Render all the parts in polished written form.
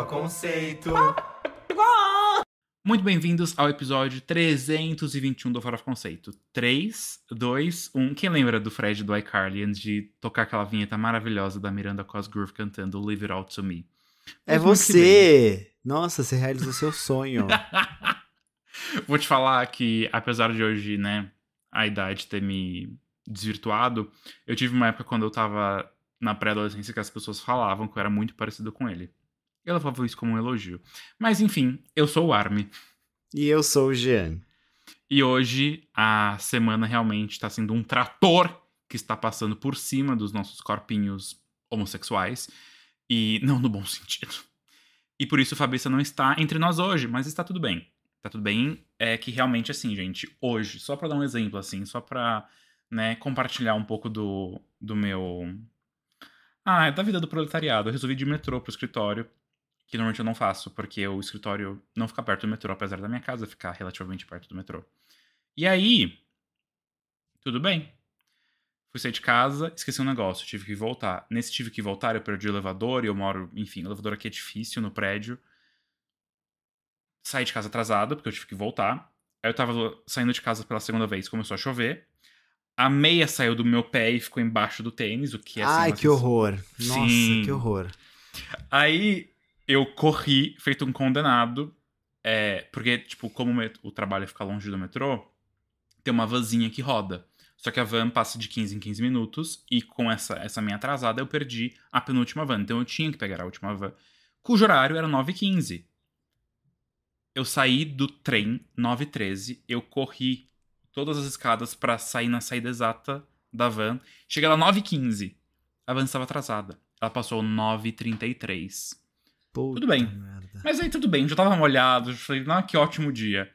Conceito. Muito bem-vindos ao episódio 321 do Farofa Conceito. 3, 2, 1. Quem lembra do Fred do iCarly antes de tocar aquela vinheta maravilhosa da Miranda Cosgrove cantando Leave It All To Me? É Pois muito que você! Nossa, você realizou seu sonho. Vou te falar que, apesar de hoje, né, a idade ter me desvirtuado, eu tive uma época quando eu tava na pré-adolescência que as pessoas falavam que eu era muito parecido com ele. Eu levava isso como um elogio. Mas, enfim, eu sou o Army. E eu sou o Jean. E hoje a semana realmente está sendo um trator que está passando por cima dos nossos corpinhos homossexuais. E não no bom sentido. E por isso a Fabrícia não está entre nós hoje, mas está tudo bem. Tá tudo bem, é que realmente assim, gente, hoje, só pra dar um exemplo assim, só pra, né, compartilhar um pouco do meu... da vida do proletariado, eu resolvi ir de metrô pro escritório, que normalmente eu não faço, porque o escritório não fica perto do metrô, apesar da minha casa ficar relativamente perto do metrô. E aí, tudo bem. Fui sair de casa, esqueci um negócio, tive que voltar. Nesse tive que voltar, eu perdi o elevador e eu moro, enfim, o elevador aqui é difícil no prédio. Saí de casa atrasado, porque eu tive que voltar. Aí eu tava saindo de casa pela segunda vez, começou a chover. A meia saiu do meu pé e ficou embaixo do tênis, o que é assim... Ai, que horror. Nossa, Sim. que horror. Aí eu corri, feito um condenado, porque, tipo, como o trabalho fica longe do metrô, tem uma vanzinha que roda. Só que a van passa de 15 em 15 minutos, e com essa minha atrasada eu perdi a penúltima van. Então eu tinha que pegar a última van, cujo horário era 9h15. Eu saí do trem 9h13, eu corri todas as escadas pra sair na saída exata da van. Cheguei lá 9h15. A van estava atrasada. Ela passou 9h33. Puta Tudo bem. merda. Mas aí tudo bem, já tava molhado. Eu falei, que ótimo dia.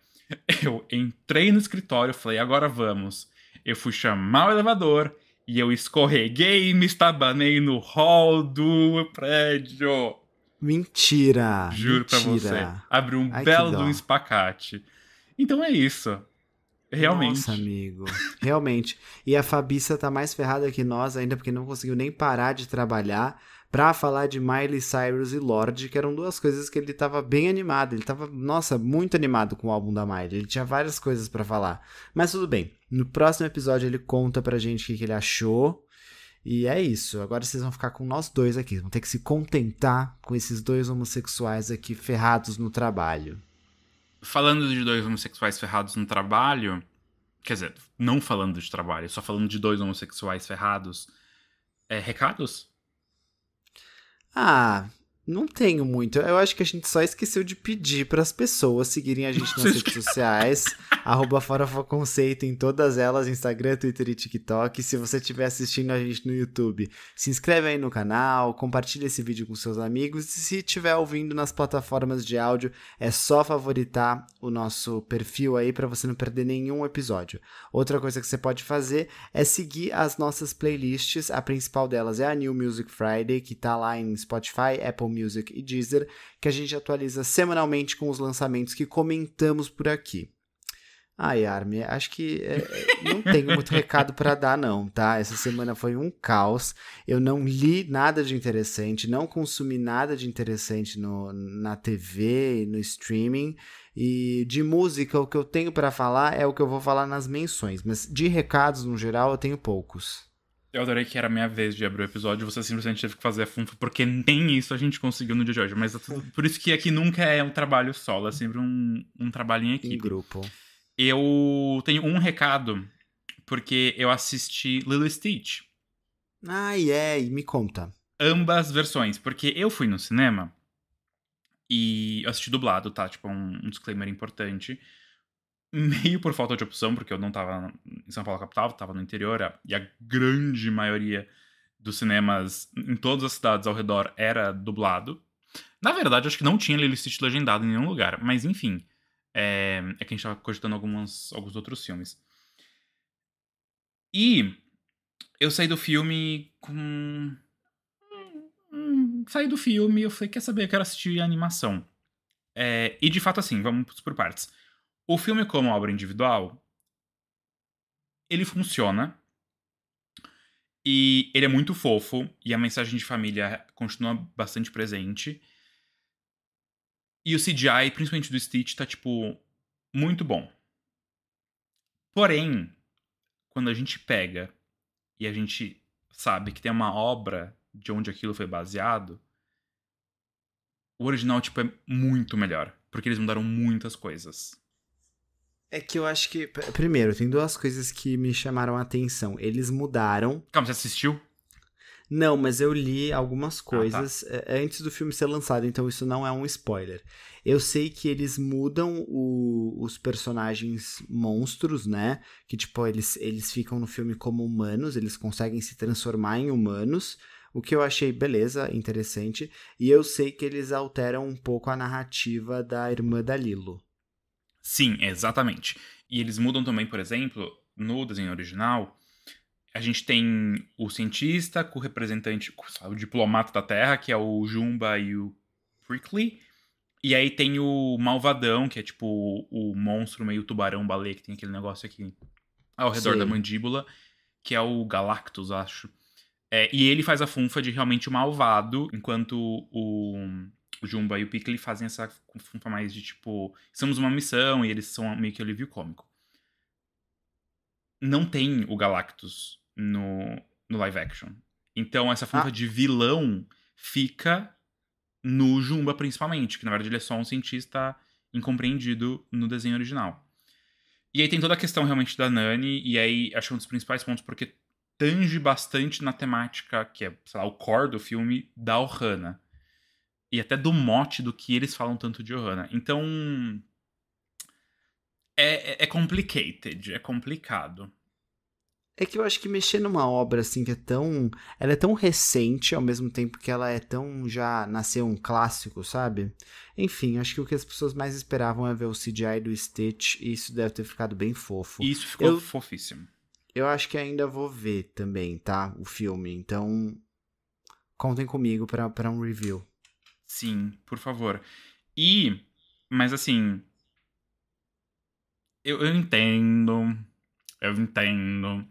Eu entrei no escritório, falei, agora vamos. Eu fui chamar o elevador e eu escorreguei e me estabanei no hall do prédio. Mentira. Juro pra você. Mentira. Abriu um Ai, que belo de um dó. espacate. Então é isso. Realmente. Nossa, amigo. Realmente. E a Fabícia tá mais ferrada que nós ainda, porque não conseguiu nem parar de trabalhar pra falar de Miley Cyrus e Lorde, que eram duas coisas que ele tava bem animado. Ele tava, nossa, muito animado com o álbum da Miley. Ele tinha várias coisas pra falar. Mas tudo bem. No próximo episódio ele conta pra gente o que ele achou. E é isso. Agora vocês vão ficar com nós dois aqui. Vão ter que se contentar com esses dois homossexuais aqui ferrados no trabalho. Falando de dois homossexuais ferrados no trabalho. Quer dizer, não falando de trabalho, só falando de dois homossexuais ferrados. Recados? Ah, não tenho muito. Eu acho que a gente só esqueceu de pedir para as pessoas seguirem a gente nas redes sociais. @farofaconceito em todas elas, Instagram, Twitter e TikTok. Se você estiver assistindo a gente no YouTube, se inscreve aí no canal, compartilha esse vídeo com seus amigos. E se estiver ouvindo nas plataformas de áudio, é só favoritar o nosso perfil aí para você não perder nenhum episódio. Outra coisa que você pode fazer é seguir as nossas playlists. A principal delas é a New Music Friday, que tá lá em Spotify, Apple Music e Deezer, que a gente atualiza semanalmente com os lançamentos que comentamos por aqui. Ai, Armin, acho que não tenho muito recado para dar não, tá? Essa semana foi um caos. Eu não li nada de interessante, não consumi nada de interessante na TV, no streaming. E de música, o que eu tenho para falar é o que eu vou falar nas menções. Mas de recados, no geral, eu tenho poucos. Eu adorei que era a minha vez de abrir o episódio e você simplesmente teve que fazer a funfa, porque nem isso a gente conseguiu no dia de hoje. Mas por isso que aqui nunca é um trabalho solo, é sempre um trabalho em equipe. Em grupo. Eu tenho um recado, porque eu assisti Lilo e Stitch. E me conta. Ambas versões, porque eu fui no cinema e eu assisti dublado, tá? Tipo, um disclaimer importante. Meio por falta de opção, porque eu não tava em São Paulo capital, tava no interior, e a grande maioria dos cinemas em todas as cidades ao redor era dublado. Na verdade, acho que não tinha Lilo e Stitch legendado em nenhum lugar, mas enfim, que a gente tava cogitando alguns outros filmes. E eu saí do filme com... Saí do filme e eu falei, quer saber, eu quero assistir a animação. E de fato assim, vamos por partes. O filme como obra individual, ele funciona. E ele é muito fofo. E a mensagem de família continua bastante presente. E o CGI, principalmente do Stitch, tá, tipo, muito bom. Porém, quando a gente pega e a gente sabe que tem uma obra de onde aquilo foi baseado, o original, tipo, é muito melhor. Porque eles mudaram muitas coisas. É que eu acho que. Primeiro, tem duas coisas que me chamaram a atenção. Eles mudaram. Calma, você assistiu? Não, mas eu li algumas Ah, tá. coisas antes do filme ser lançado, então isso não é um spoiler. Eu sei que eles mudam os personagens monstros, né? Que, tipo, eles ficam no filme como humanos, eles conseguem se transformar em humanos. O que eu achei, beleza, interessante. E eu sei que eles alteram um pouco a narrativa da irmã da Lilo. Sim, exatamente. E eles mudam também, por exemplo, no desenho original, a gente tem o cientista com o representante, o diplomata da Terra, que é o Jumba e o Prickly. E aí tem o malvadão, que é tipo o monstro meio tubarão-baleia, que tem aquele negócio aqui ao redor da Sei. mandíbula, que é o Galactus, acho. E ele faz a funfa de realmente o malvado, enquanto o Jumba e o Piccoli fazem essa funfa mais de tipo, estamos uma missão e eles são meio que alívio cômico. Não tem o Galactus no live action. Então essa funfa Ah, de vilão fica no Jumba principalmente, que na verdade ele é só um cientista incompreendido no desenho original. E aí tem toda a questão realmente da Nani, e aí acho que um dos principais pontos, porque tange bastante na temática, que é, sei lá, o core do filme, da Ohana. E até do mote do que eles falam tanto de Ohana. Então. É complicated, é complicado. é que eu acho que mexer numa obra assim que é tão. Ela é tão recente, ao mesmo tempo que ela é tão. Já nasceu um clássico, sabe? Enfim, acho que o que as pessoas mais esperavam é ver o CGI do Stitch, e isso deve ter ficado bem fofo. E isso ficou Eu, fofíssimo. eu acho que ainda vou ver também, tá? O filme. Então, contem comigo pra um review. Sim, por favor. Mas assim, eu entendo. Eu entendo.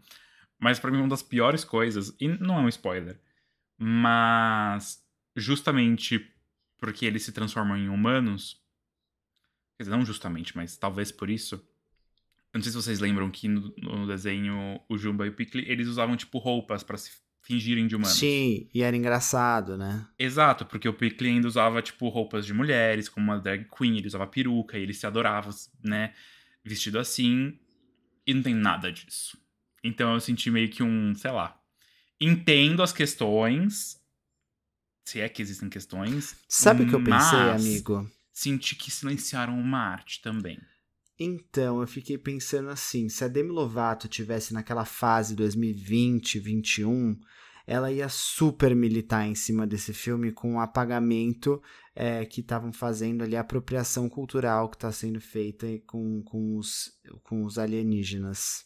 Mas pra mim, uma das piores coisas, e não é um spoiler, mas justamente porque eles se transformam em humanos, quer dizer, não justamente, mas talvez por isso. Eu não sei se vocês lembram que no desenho o Jumba e o Piccoli, eles usavam tipo roupas pra se fingirem de humanos. Sim, e era engraçado, né? Exato, porque o Piccoli ainda usava tipo roupas de mulheres, como uma drag queen, ele usava peruca, e ele se adorava, né, vestido assim, e não tem nada disso. Então eu senti meio que sei lá, entendo as questões, se é que existem questões, Sabe o que eu pensei, mas amigo? senti que silenciaram uma arte também. Então, eu fiquei pensando assim, se a Demi Lovato tivesse naquela fase 2020, 21, ela ia super militar em cima desse filme com o apagamento que estavam fazendo ali, a apropriação cultural que está sendo feita com os alienígenas.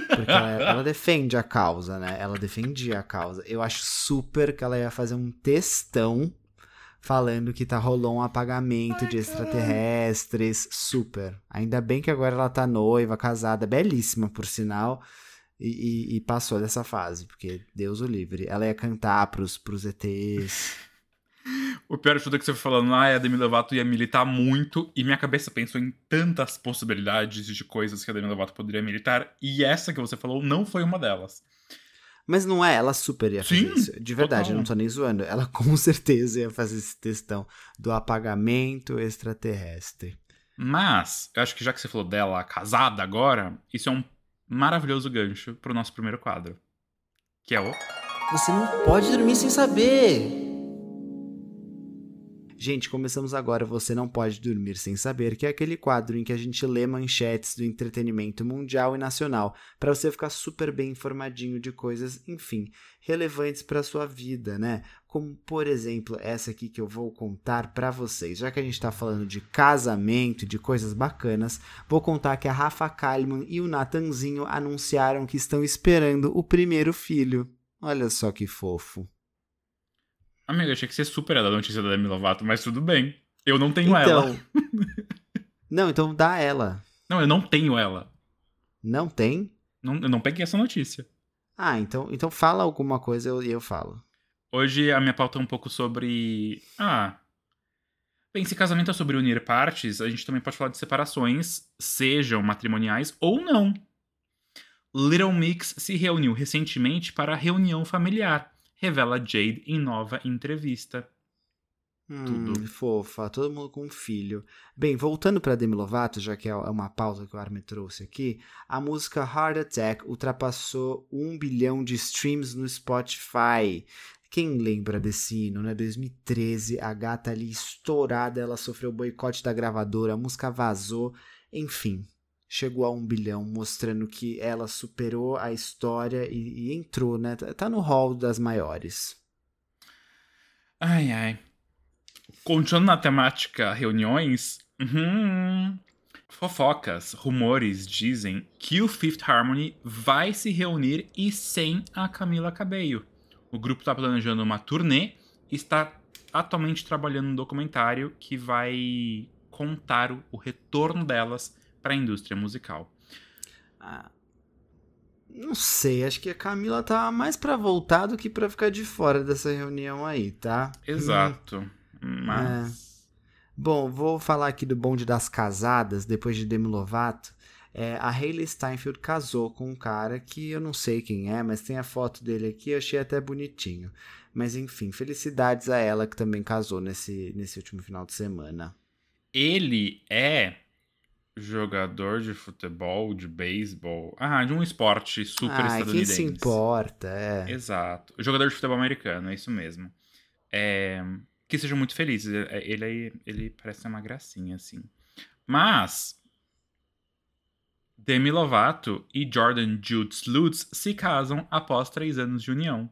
Porque ela defende a causa, né? Ela defendia a causa. Eu acho super que ela ia fazer um textão falando que rolou um apagamento Ai, de caralho. extraterrestres, super. Ainda bem que agora ela tá noiva, casada, belíssima, por sinal, e passou dessa fase, porque Deus o livre. Ela ia cantar pros ETs. O pior de tudo é que você foi falando, a Demi Lovato ia militar muito, e minha cabeça pensou em tantas possibilidades de coisas que a Demi Lovato poderia militar, e essa que você falou não foi uma delas. Mas não é, ela super ia fazer Sim, isso. De verdade, eu não total. tô nem zoando. Ela com certeza ia fazer esse textão do apagamento extraterrestre. Mas, eu acho que já que você falou dela casada agora, isso é um maravilhoso gancho pro nosso primeiro quadro. Que é o. Você não pode dormir sem saber! Gente, começamos agora Você Não Pode Dormir Sem Saber, que é aquele quadro em que a gente lê manchetes do entretenimento mundial e nacional, para você ficar super bem informadinho de coisas, enfim, relevantes para sua vida, né? Como, por exemplo, essa aqui que eu vou contar para vocês. Já que a gente está falando de casamento e de coisas bacanas, vou contar que a Rafa Kalimann e o Natanzinho anunciaram que estão esperando o primeiro filho. Olha só que fofo. Amiga, achei que você super era da notícia da Demi Lovato, mas tudo bem. Eu não tenho ela. Então, não, então dá ela. Não, eu não tenho ela. Não tem? Não, eu não peguei essa notícia. Ah, então fala alguma coisa e eu falo. Hoje a minha pauta é um pouco sobre. Bem, se casamento é sobre unir partes, a gente também pode falar de separações, sejam matrimoniais ou não. Little Mix se reuniu recentemente para a reunião familiar, revela Jade em nova entrevista. Tudo. Fofa, todo mundo com um filho. Bem, voltando para Demi Lovato, já que é uma pauta que o Armin trouxe aqui, a música Heart Attack ultrapassou 1 bilhão de streams no Spotify. Quem lembra desse hino, né? 2013, a gata ali estourada, ela sofreu boicote da gravadora, a música vazou, enfim, chegou a 1 bilhão, mostrando que ela superou a história e entrou, né? Tá no hall das maiores. Ai, ai. Continuando na temática reuniões, fofocas, rumores dizem que o Fifth Harmony vai se reunir e sem a Camila Cabello. O grupo está planejando uma turnê e está atualmente trabalhando um documentário que vai contar o retorno delas para a indústria musical. Não sei, acho que a Camila tá mais pra voltar do que pra ficar de fora dessa reunião aí, tá? Exato. Mas... Bom, vou falar aqui do bonde das casadas, depois de Demi Lovato. A Hailey Steinfeld casou com um cara que eu não sei quem é, mas tem a foto dele aqui, eu achei até bonitinho. Mas enfim, felicidades a ela que também casou nesse último final de semana. Ele é jogador de futebol, de beisebol, de um esporte super estadunidense. Quem se importa, Exato. Jogador de futebol americano, é isso mesmo. Que sejam muito felizes. Ele parece ser uma gracinha, assim. Mas Demi Lovato e Jordan Jude Lutz se casam após 3 anos de união.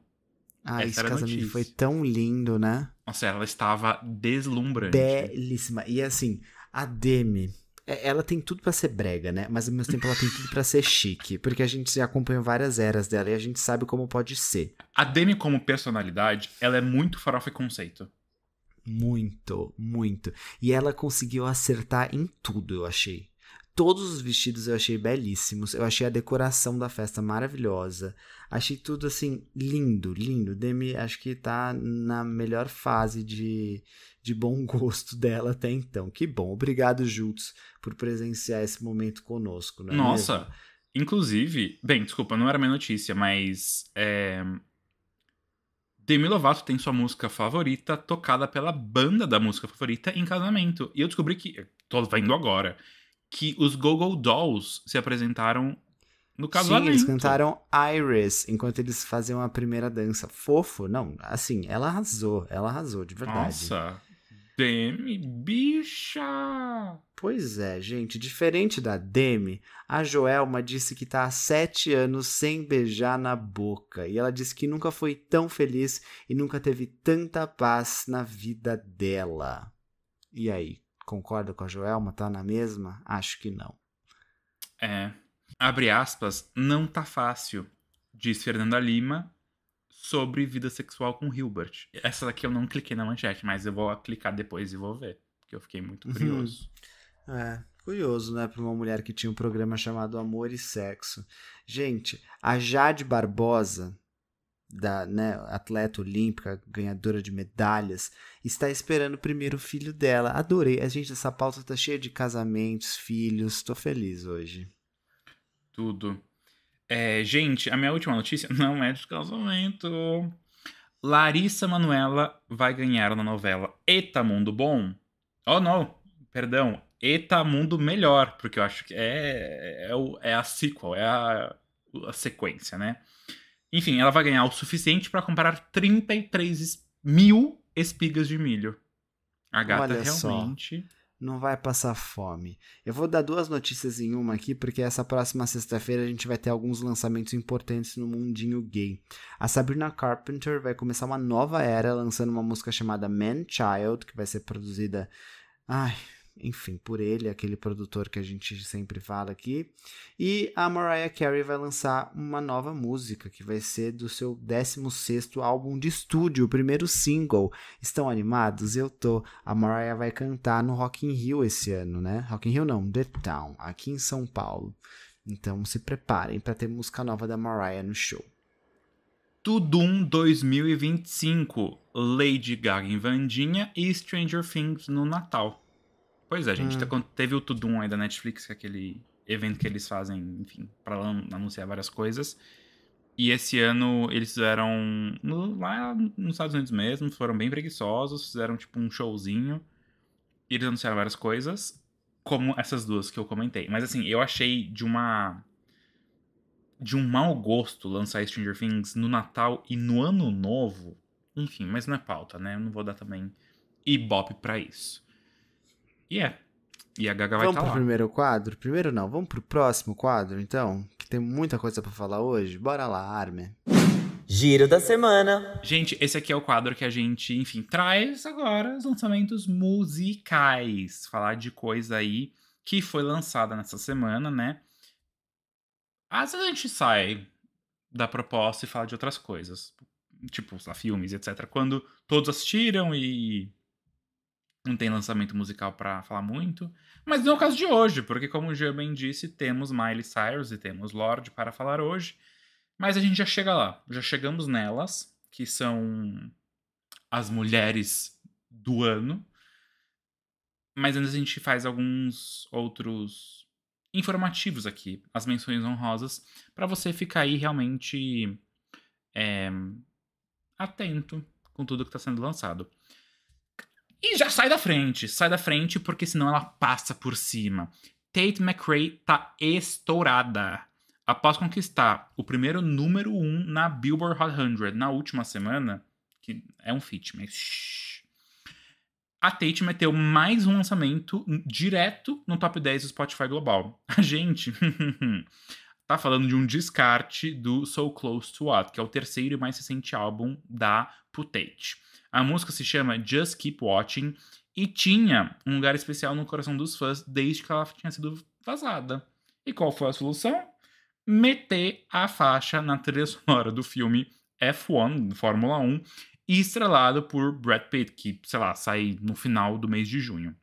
Esse casamento foi tão lindo, né? Nossa, ela estava deslumbrante. Belíssima. E assim, a Demi, ela tem tudo pra ser brega, né? Mas ao mesmo tempo ela tem tudo pra ser chique. Porque a gente já acompanhou várias eras dela e a gente sabe como pode ser. A Demi, como personalidade, ela é muito farofa e conceito. Muito, muito. E ela conseguiu acertar em tudo, eu achei. Todos os vestidos eu achei belíssimos. Eu achei a decoração da festa maravilhosa. Achei tudo, assim, lindo, lindo. Demi, acho que tá na melhor fase de bom gosto dela até então. Que bom. Obrigado, Jutsu, por presenciar esse momento conosco, não é Nossa, mesmo? Inclusive... Bem, desculpa, não era minha notícia, mas... Demi Lovato tem sua música favorita tocada pela banda da música favorita em casamento. E eu descobri que... Tô vendo agora. Que os Go-Go Dolls se apresentaram no casamento. Sim, eles cantaram Iris enquanto eles faziam a primeira dança. Fofo, não, assim, ela arrasou, de verdade. Nossa, Demi, bicha! Pois é, gente, diferente da Demi, a Joelma disse que tá há 7 anos sem beijar na boca. E ela disse que nunca foi tão feliz e nunca teve tanta paz na vida dela. E aí? Concorda com a Joelma? Tá na mesma? Acho que não. Abre aspas, não tá fácil, diz Fernanda Lima sobre vida sexual com Hilbert. Essa daqui eu não cliquei na manchete, mas eu vou clicar depois e vou ver, porque eu fiquei muito curioso. Curioso, né? Pra uma mulher que tinha um programa chamado Amor e Sexo. Gente, a Jade Barbosa, atleta olímpica, ganhadora de medalhas, está esperando o primeiro filho dela. Adorei. Gente, essa pauta tá cheia de casamentos, filhos. Tô feliz hoje. Tudo. Gente, a minha última notícia não é de casamento. Larissa Manoela vai ganhar na novela Eta Mundo Bom. Oh, não. Perdão. Eta Mundo Melhor, porque eu acho que é a sequel, é a sequência, né? Enfim, ela vai ganhar o suficiente para comprar 33 mil espigas de milho. A gata Olha realmente... Só, não vai passar fome. Eu vou dar 2 notícias em uma aqui, porque essa próxima sexta-feira a gente vai ter alguns lançamentos importantes no mundinho gay. A Sabrina Carpenter vai começar uma nova era, lançando uma música chamada Man Child, que vai ser produzida... enfim, por ele, aquele produtor que a gente sempre fala aqui. E a Mariah Carey vai lançar uma nova música, que vai ser do seu 16º álbum de estúdio, o primeiro single. Estão animados? Eu tô. A Mariah vai cantar no Rock in Rio esse ano, né? Rock in Rio não, The Town, aqui em São Paulo. Então se preparem para ter música nova da Mariah no show. Tudum 2025. Lady Gaga em Vandinha e Stranger Things no Natal. Pois é, gente. Teve o Tudum aí da Netflix, que é aquele evento que eles fazem, enfim, pra anunciar várias coisas. E esse ano eles fizeram lá nos Estados Unidos mesmo, foram bem preguiçosos, fizeram tipo um showzinho. E eles anunciaram várias coisas, como essas duas que eu comentei. Mas assim, eu achei de um mau gosto lançar Stranger Things no Natal e no Ano Novo. Enfim, mas não é pauta, né? Eu não vou dar também ibope pra isso. E a Gaga vai estar lá. Vamos pro primeiro quadro? Primeiro não, vamos pro próximo quadro, então? Que tem muita coisa pra falar hoje. Bora lá, Armin. Giro da semana. Gente, esse aqui é o quadro que a gente, enfim, traz agora os lançamentos musicais. Falar de coisa aí que foi lançada nessa semana, né? Às vezes a gente sai da proposta e fala de outras coisas. Tipo, sei lá, filmes, etc. Quando todos assistiram e não tem lançamento musical pra falar muito. Mas não é o caso de hoje, porque como o Jean bem disse, temos Miley Cyrus e temos Lorde para falar hoje. Mas a gente já chega lá. Já chegamos nelas, que são as mulheres do ano. Mas antes a gente faz alguns outros informativos aqui, as menções honrosas, para você ficar aí realmente atento com tudo que está sendo lançado. E já sai da frente, porque senão ela passa por cima. Tate McRae tá estourada. Após conquistar o primeiro número 1 na Billboard Hot 100 na última semana, que é um feat, mas... A Tate meteu mais um lançamento direto no top 10 do Spotify global. A gente tá falando de um descarte do So Close to What, que é o terceiro e mais recente álbum da Tate. A música se chama Just Keep Watching e tinha um lugar especial no coração dos fãs desde que ela tinha sido vazada. E qual foi a solução? Meter a faixa na trilha sonora do filme F1, Fórmula 1, e estrelado por Brad Pitt, que, sei lá, sai no final do mês de junho.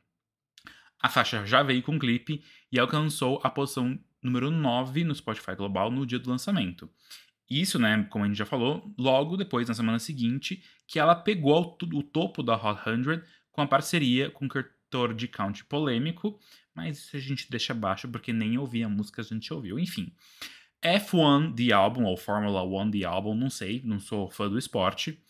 A faixa já veio com clipe e alcançou a posição número 9 no Spotify Global no dia do lançamento. Isso, né, como a gente já falou, logo depois, na semana seguinte, que ela pegou o topo da Hot 100 com a parceria com um cantor de country polêmico, mas isso a gente deixa abaixo porque nem ouvia a música, a gente ouviu. Enfim, F1 The Album, ou Formula 1 The Album, não sei, não sou fã do esporte,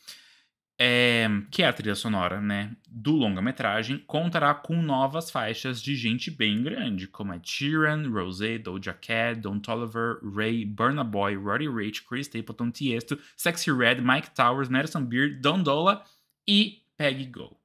que é a trilha sonora, né, do longa-metragem, contará com novas faixas de gente bem grande, como Ed Sheeran, Rosé, Doja Cat, Don Toliver, Ray, Burna Boy, Roddy Ricch, Chris Stapleton, Tiesto, Sexy Red, Mike Towers, Madison Beer, Don Dolla e Peggy Go.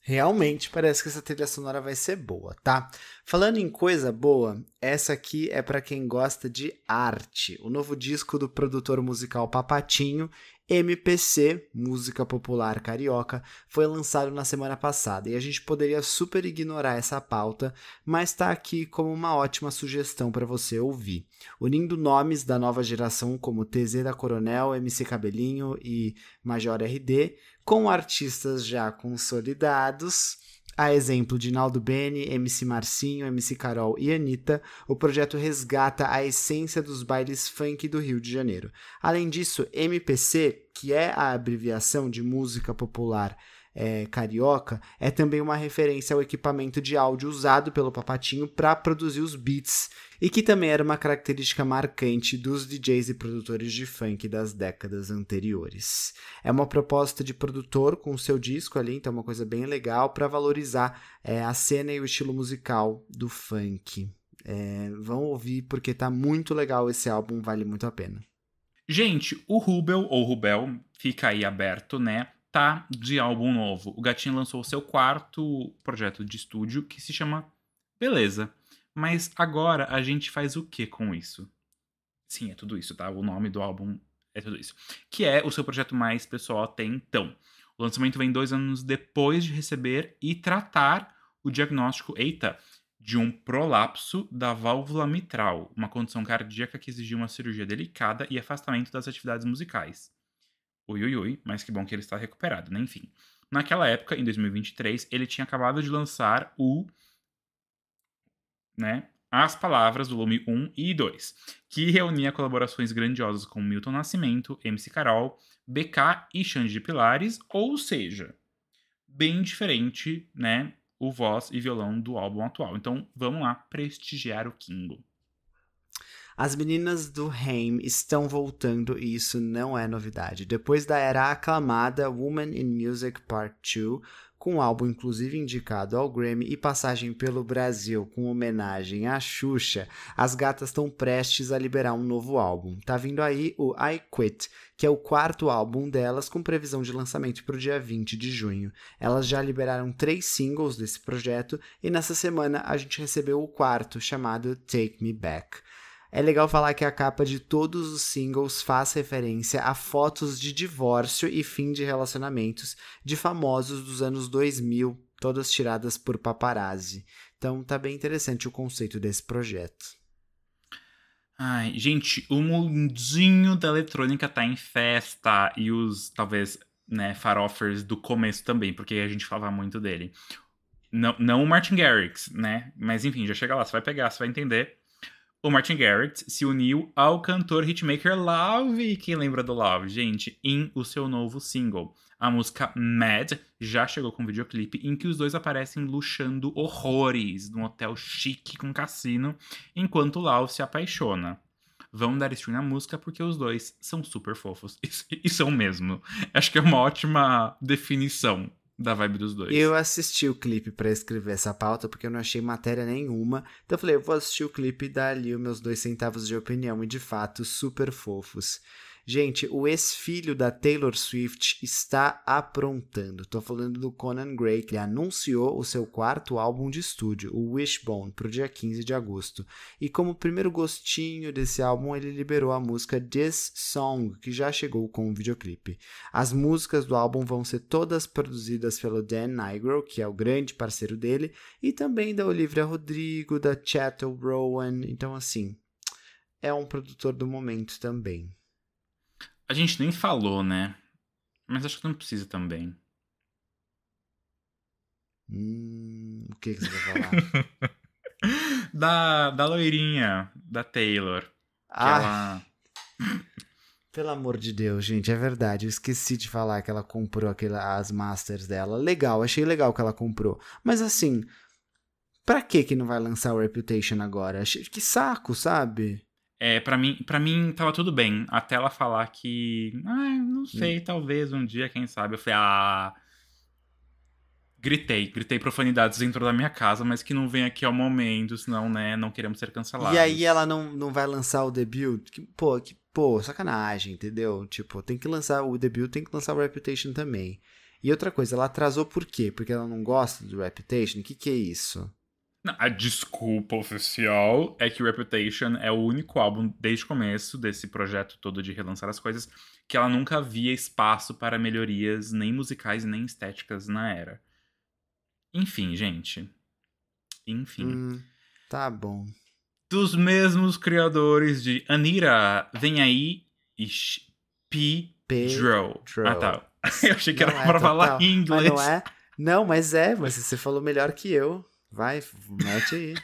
Realmente parece que essa trilha sonora vai ser boa, tá? Falando em coisa boa, essa aqui é pra quem gosta de arte. O novo disco do produtor musical Papatinho, MPC, Música Popular Carioca, foi lançado na semana passada e a gente poderia super ignorar essa pauta, mas tá aqui como uma ótima sugestão para você ouvir. Unindo nomes da nova geração como TZ da Coronel, MC Cabelinho e Major RD, com artistas já consolidados, a exemplo de Naldo Bene, MC Marcinho, MC Carol e Anitta, o projeto resgata a essência dos bailes funk do Rio de Janeiro. Além disso, MPC, que é a abreviação de Música Popular Carioca, é também uma referência ao equipamento de áudio usado pelo Papatinho para produzir os beats e que também era uma característica marcante dos DJs e produtores de funk das décadas anteriores. É uma proposta de produtor com o seu disco ali, então é uma coisa bem legal para valorizar a cena e o estilo musical do funk. Vão ouvir porque tá muito legal esse álbum, vale muito a pena. Gente, o Rubel, ou Rubel, fica aí aberto, né? Tá de álbum novo. O Gatinho lançou o seu quarto projeto de estúdio, que se chama Beleza. Mas agora a gente faz o que com isso? Sim, é tudo isso, tá? O nome do álbum é tudo isso. Que é o seu projeto mais pessoal até então. O lançamento vem 2 anos depois de receber e tratar o diagnóstico, de um prolapso da válvula mitral, uma condição cardíaca que exigiu uma cirurgia delicada e afastamento das atividades musicais. Ui, mas que bom que ele está recuperado, né? Enfim. Naquela época, em 2023, ele tinha acabado de lançar o As Palavras, volume 1 e 2, que reunia colaborações grandiosas com Milton Nascimento, MC Carol, BK e Xande de Pilares, ou seja, bem diferente, né, o voz e violão do álbum atual. Então, vamos lá prestigiar o Kingo. As meninas do Haim estão voltando e isso não é novidade. Depois da era aclamada Woman in Music Part 2, com o álbum inclusive indicado ao Grammy e passagem pelo Brasil com homenagem à Xuxa, as gatas estão prestes a liberar um novo álbum. Tá vindo aí o I Quit, que é o 4º álbum delas com previsão de lançamento para o dia 20 de junho. Elas já liberaram 3 singles desse projeto e nessa semana a gente recebeu o 4º, chamado Take Me Back. É legal falar que a capa de todos os singles faz referência a fotos de divórcio e fim de relacionamentos de famosos dos anos 2000, todas tiradas por paparazzi. Então tá bem interessante o conceito desse projeto. Ai, gente, o mundinho da eletrônica tá em festa e os, talvez, né, farofers do começo também, porque a gente falava muito dele. Não o Martin Garrix, né? Mas enfim, já chega lá, você vai pegar, você vai entender. O Martin Garrix se uniu ao cantor hitmaker Lauv. Quem lembra do Lauv, gente? Em o seu novo single. A música Mad já chegou com um videoclipe em que os dois aparecem luxando horrores num hotel chique com cassino, enquanto o Lauv se apaixona. Vão dar stream na música porque os dois são super fofos. E são mesmo. Acho que é uma ótima definição da vibe dos dois. Eu assisti o clipe pra escrever essa pauta porque eu não achei matéria nenhuma. Então eu falei, eu vou assistir o clipe e dar ali os meus 2 centavos de opinião. E de fato, super fofos. Gente, o ex-filho da Taylor Swift está aprontando. Tô falando do Conan Gray, que anunciou o seu 4º álbum de estúdio, o Wishbone, pro dia 15 de agosto. E como primeiro gostinho desse álbum, ele liberou a música This Song, que já chegou com um videoclipe. As músicas do álbum vão ser todas produzidas pelo Dan Nigro, que é o grande parceiro dele, e também da Olivia Rodrigo, da Chatel Rowan. Então, assim, é um produtor do momento também. A gente nem falou, né? Mas acho que não precisa também. O que você vai falar? da loirinha, da Taylor. Ela... Pelo amor de Deus, gente, é verdade. Eu esqueci de falar que ela comprou as masters dela. Legal, achei legal que ela comprou. Mas assim, pra que não vai lançar o Reputation agora? Que saco, sabe? pra mim tava tudo bem, até ela falar que, não sei, talvez um dia, quem sabe. Eu falei, gritei profanidades dentro da minha casa, mas que não vem aqui ao momento, senão, né, não queremos ser cancelados. E aí ela não vai lançar o debut? Pô, sacanagem, entendeu? Tipo, tem que lançar o debut, tem que lançar o Reputation também. E outra coisa, ela atrasou por quê? Porque ela não gosta do Reputation? O que é isso? Não, a desculpa oficial é que o Reputation é o único álbum, desde o começo desse projeto todo de relançar as coisas, que ela nunca via espaço para melhorias nem musicais nem estéticas na era. Enfim, gente. Enfim. Tá bom. Dos mesmos criadores de Anira, Vem Aí e Pedro. Tá. Eu achei que era pra falar em inglês. Mas não é? Não, mas você falou melhor que eu. Vai, mete aí.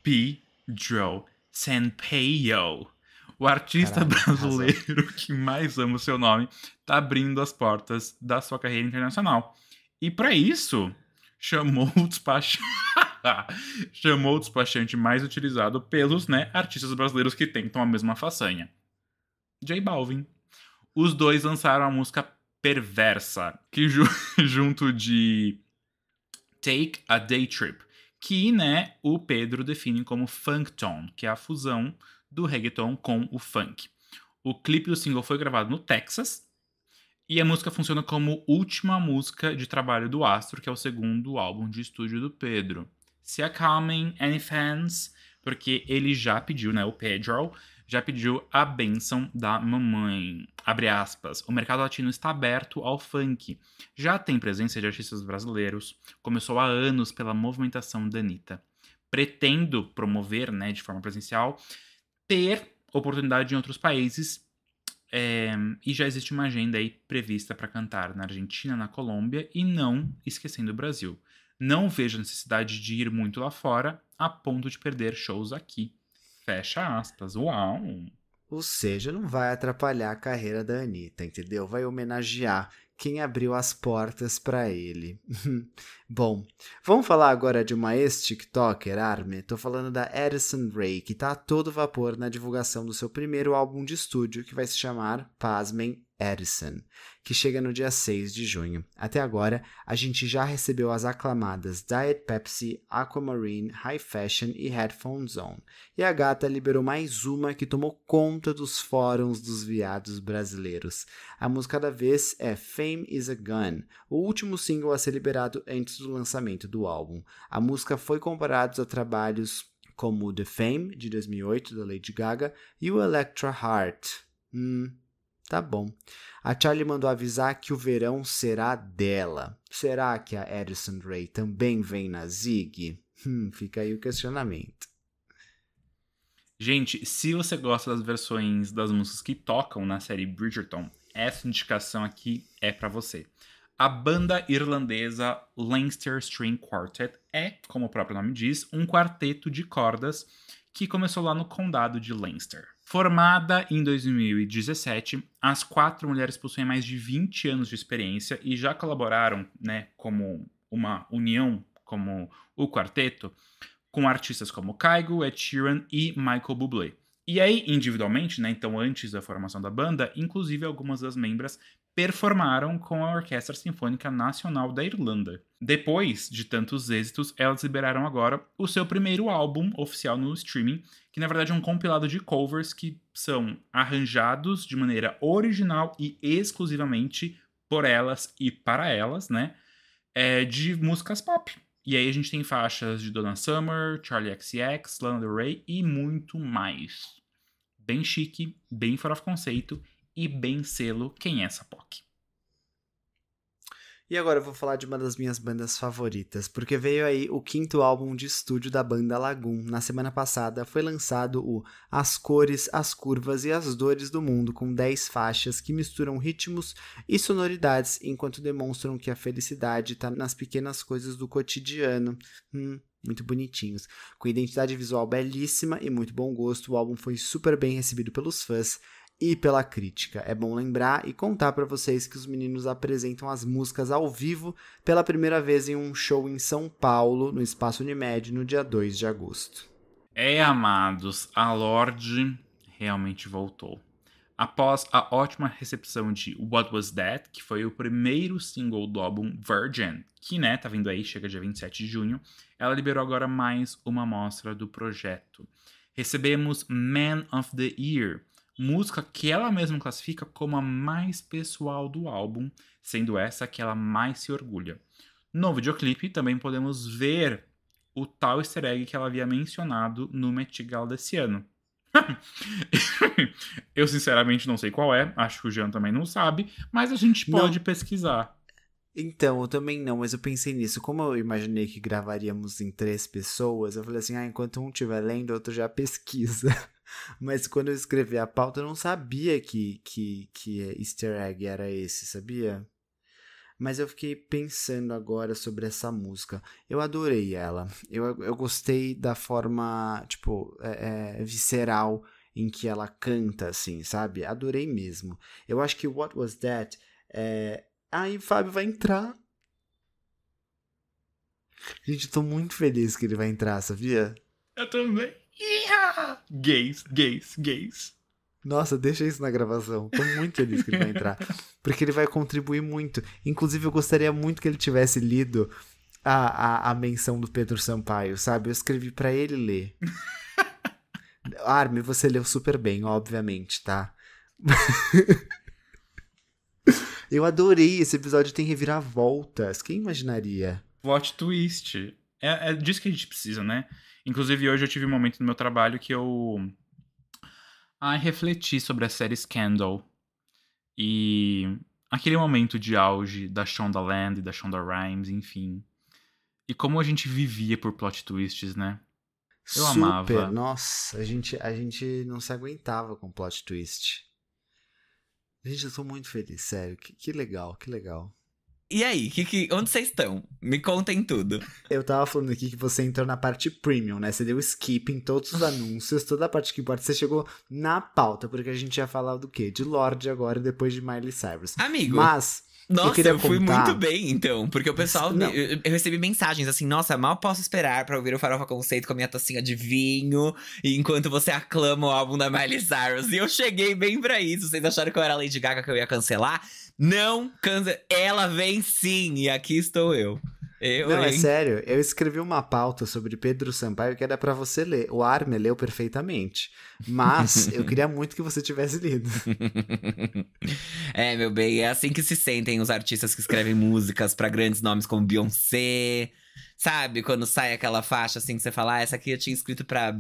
Pedro Sampaio. O artista brasileiro que mais ama o seu nome tá abrindo as portas da sua carreira internacional. E pra isso, chamou o despachante mais utilizado pelos, né, artistas brasileiros que tentam a mesma façanha. J Balvin. Os dois lançaram a música Perversa, que junto de Take a Day Trip, que, né, o Pedro define como funkton, que é a fusão do reggaeton com o funk. O clipe do single foi gravado no Texas e a música funciona como última música de trabalho do astro, que é o 2º álbum de estúdio do Pedro. Se acalmem, any fans, porque ele já pediu, né, o Pedro já pediu a bênção da mamãe. Abre aspas. O mercado latino está aberto ao funk. Já tem presença de artistas brasileiros. Começou há anos pela movimentação da Anitta. Pretendo promover, né, de forma presencial, ter oportunidade em outros países. E já existe uma agenda aí prevista para cantar na Argentina, na Colômbia e não esquecendo o Brasil. Não vejo a necessidade de ir muito lá fora a ponto de perder shows aqui. Fecha aspas. Uau! Ou seja, não vai atrapalhar a carreira da Anitta, entendeu? Vai homenagear quem abriu as portas pra ele. Bom, vamos falar agora de uma ex-tiktoker, Armin. Tô falando da Addison Rae, que tá a todo vapor na divulgação do seu primeiro álbum de estúdio, que vai se chamar, pasmem, Addison, que chega no dia 6 de junho. Até agora, a gente já recebeu as aclamadas Diet Pepsi, Aquamarine, High Fashion e Headphone Zone. E a gata liberou mais uma que tomou conta dos fóruns dos viados brasileiros. A música da vez é Fame is a Gun, o último single a ser liberado antes do lançamento do álbum. A música foi comparada a trabalhos como The Fame, de 2008, da Lady Gaga, e o Electra Heart. Tá bom. A Charli mandou avisar que o verão será dela. Será que a Addison Rae também vem na Zig? Fica aí o questionamento. Gente, se você gosta das versões das músicas que tocam na série Bridgerton, essa indicação aqui é pra você. A banda irlandesa Leinster String Quartet é, como o próprio nome diz, um quarteto de cordas que começou lá no condado de Leinster. Formada em 2017, as 4 mulheres possuem mais de 20 anos de experiência e já colaboraram, né, como uma união, como o quarteto, com artistas como Kygo, Ed Sheeran e Michael Bublé. E aí, individualmente, né, então antes da formação da banda, inclusive algumas das membras performaram com a Orquestra Sinfônica Nacional da Irlanda. Depois de tantos êxitos, elas liberaram agora o seu primeiro álbum oficial no streaming, que na verdade é um compilado de covers que são arranjados de maneira original e exclusivamente por elas e para elas, né, de músicas pop. E aí a gente tem faixas de Donna Summer, Charli XCX, Lana Del Rey e muito mais. Bem chique, bem fora de conceito e bem selo quem é essa POC. E agora eu vou falar de uma das minhas bandas favoritas, porque veio aí o 5º álbum de estúdio da banda Lagoon. Na semana passada foi lançado o As Cores, as Curvas e as Dores do Mundo, com 10 faixas que misturam ritmos e sonoridades, enquanto demonstram que a felicidade está nas pequenas coisas do cotidiano. Muito bonitinhos. Com identidade visual belíssima e muito bom gosto, o álbum foi super bem recebido pelos fãs e pela crítica. É bom lembrar e contar para vocês que os meninos apresentam as músicas ao vivo pela primeira vez em um show em São Paulo, no Espaço Unimed, no dia 2 de agosto. Amados, a Lorde realmente voltou. Após a ótima recepção de What Was That, que foi o primeiro single do álbum Virgin, que, né, tá vindo aí, chega dia 27 de junho, ela liberou agora mais uma amostra do projeto. Recebemos Man of the Year, música que ela mesma classifica como a mais pessoal do álbum, sendo essa que ela mais se orgulha. No videoclipe também podemos ver o tal easter egg que ela havia mencionado no Met Gala desse ano. Eu sinceramente não sei qual é, acho que o Jean também não sabe, mas a gente pode pesquisar. Então, eu também não, mas eu pensei nisso. Como eu imaginei que gravaríamos em 3 pessoas, eu falei assim, enquanto um estiver lendo, o outro já pesquisa. Mas quando eu escrevi a pauta, eu não sabia que easter egg era esse, sabia? Mas eu fiquei pensando agora sobre essa música. Eu adorei ela. Eu gostei da forma, tipo, visceral em que ela canta, assim, sabe? Adorei mesmo. Eu acho que What Was That... Aí o Fábio vai entrar. Gente, eu tô muito feliz que ele vai entrar, sabia? Eu também. Yeah! Gays. Nossa, deixa isso na gravação. Tô muito feliz que ele vai entrar. Porque ele vai contribuir muito. Inclusive, eu gostaria muito que ele tivesse lido a menção do Pedro Sampaio, sabe? Eu escrevi pra ele ler. Armin, você leu super bem, obviamente, tá? Eu adorei. Esse episódio tem reviravoltas. Quem imaginaria? Plot twist. É disso que a gente precisa, né? Inclusive, hoje eu tive um momento no meu trabalho que eu refleti sobre a série Scandal. E aquele momento de auge da Shonda Land e da Shonda Rhimes, enfim. E como a gente vivia por plot twists, né? Eu amava. Nossa, a gente não se aguentava com plot twist. Gente, eu tô muito feliz, sério. Que legal, que legal. E aí, onde vocês estão? Me contem tudo. Eu tava falando aqui que você entrou na parte premium, né? Você deu skip em todos os anúncios, toda a parte que importa. Você chegou na pauta, porque a gente ia falar do quê? De Lorde agora, depois de Miley Cyrus. Amigo, Mas nossa, queria eu fui contar- muito bem, então. Porque o pessoal, Não. eu recebi mensagens assim, nossa, mal posso esperar pra ouvir o Farofa Conceito com a minha tacinha de vinho, enquanto você aclama o álbum da Miley Cyrus. E eu cheguei bem pra isso. Vocês acharam que eu era Lady Gaga, que eu ia cancelar? Não, ela vem sim, e aqui estou eu. Não, é hein? sério, eu escrevi uma pauta sobre Pedro Sampaio que era pra você ler. O Armin leu perfeitamente. Mas eu queria muito que você tivesse lido. É, meu bem, é assim que se sentem os artistas que escrevem músicas pra grandes nomes como Beyoncé. Sabe, quando sai aquela faixa assim que você fala, essa aqui eu tinha escrito pra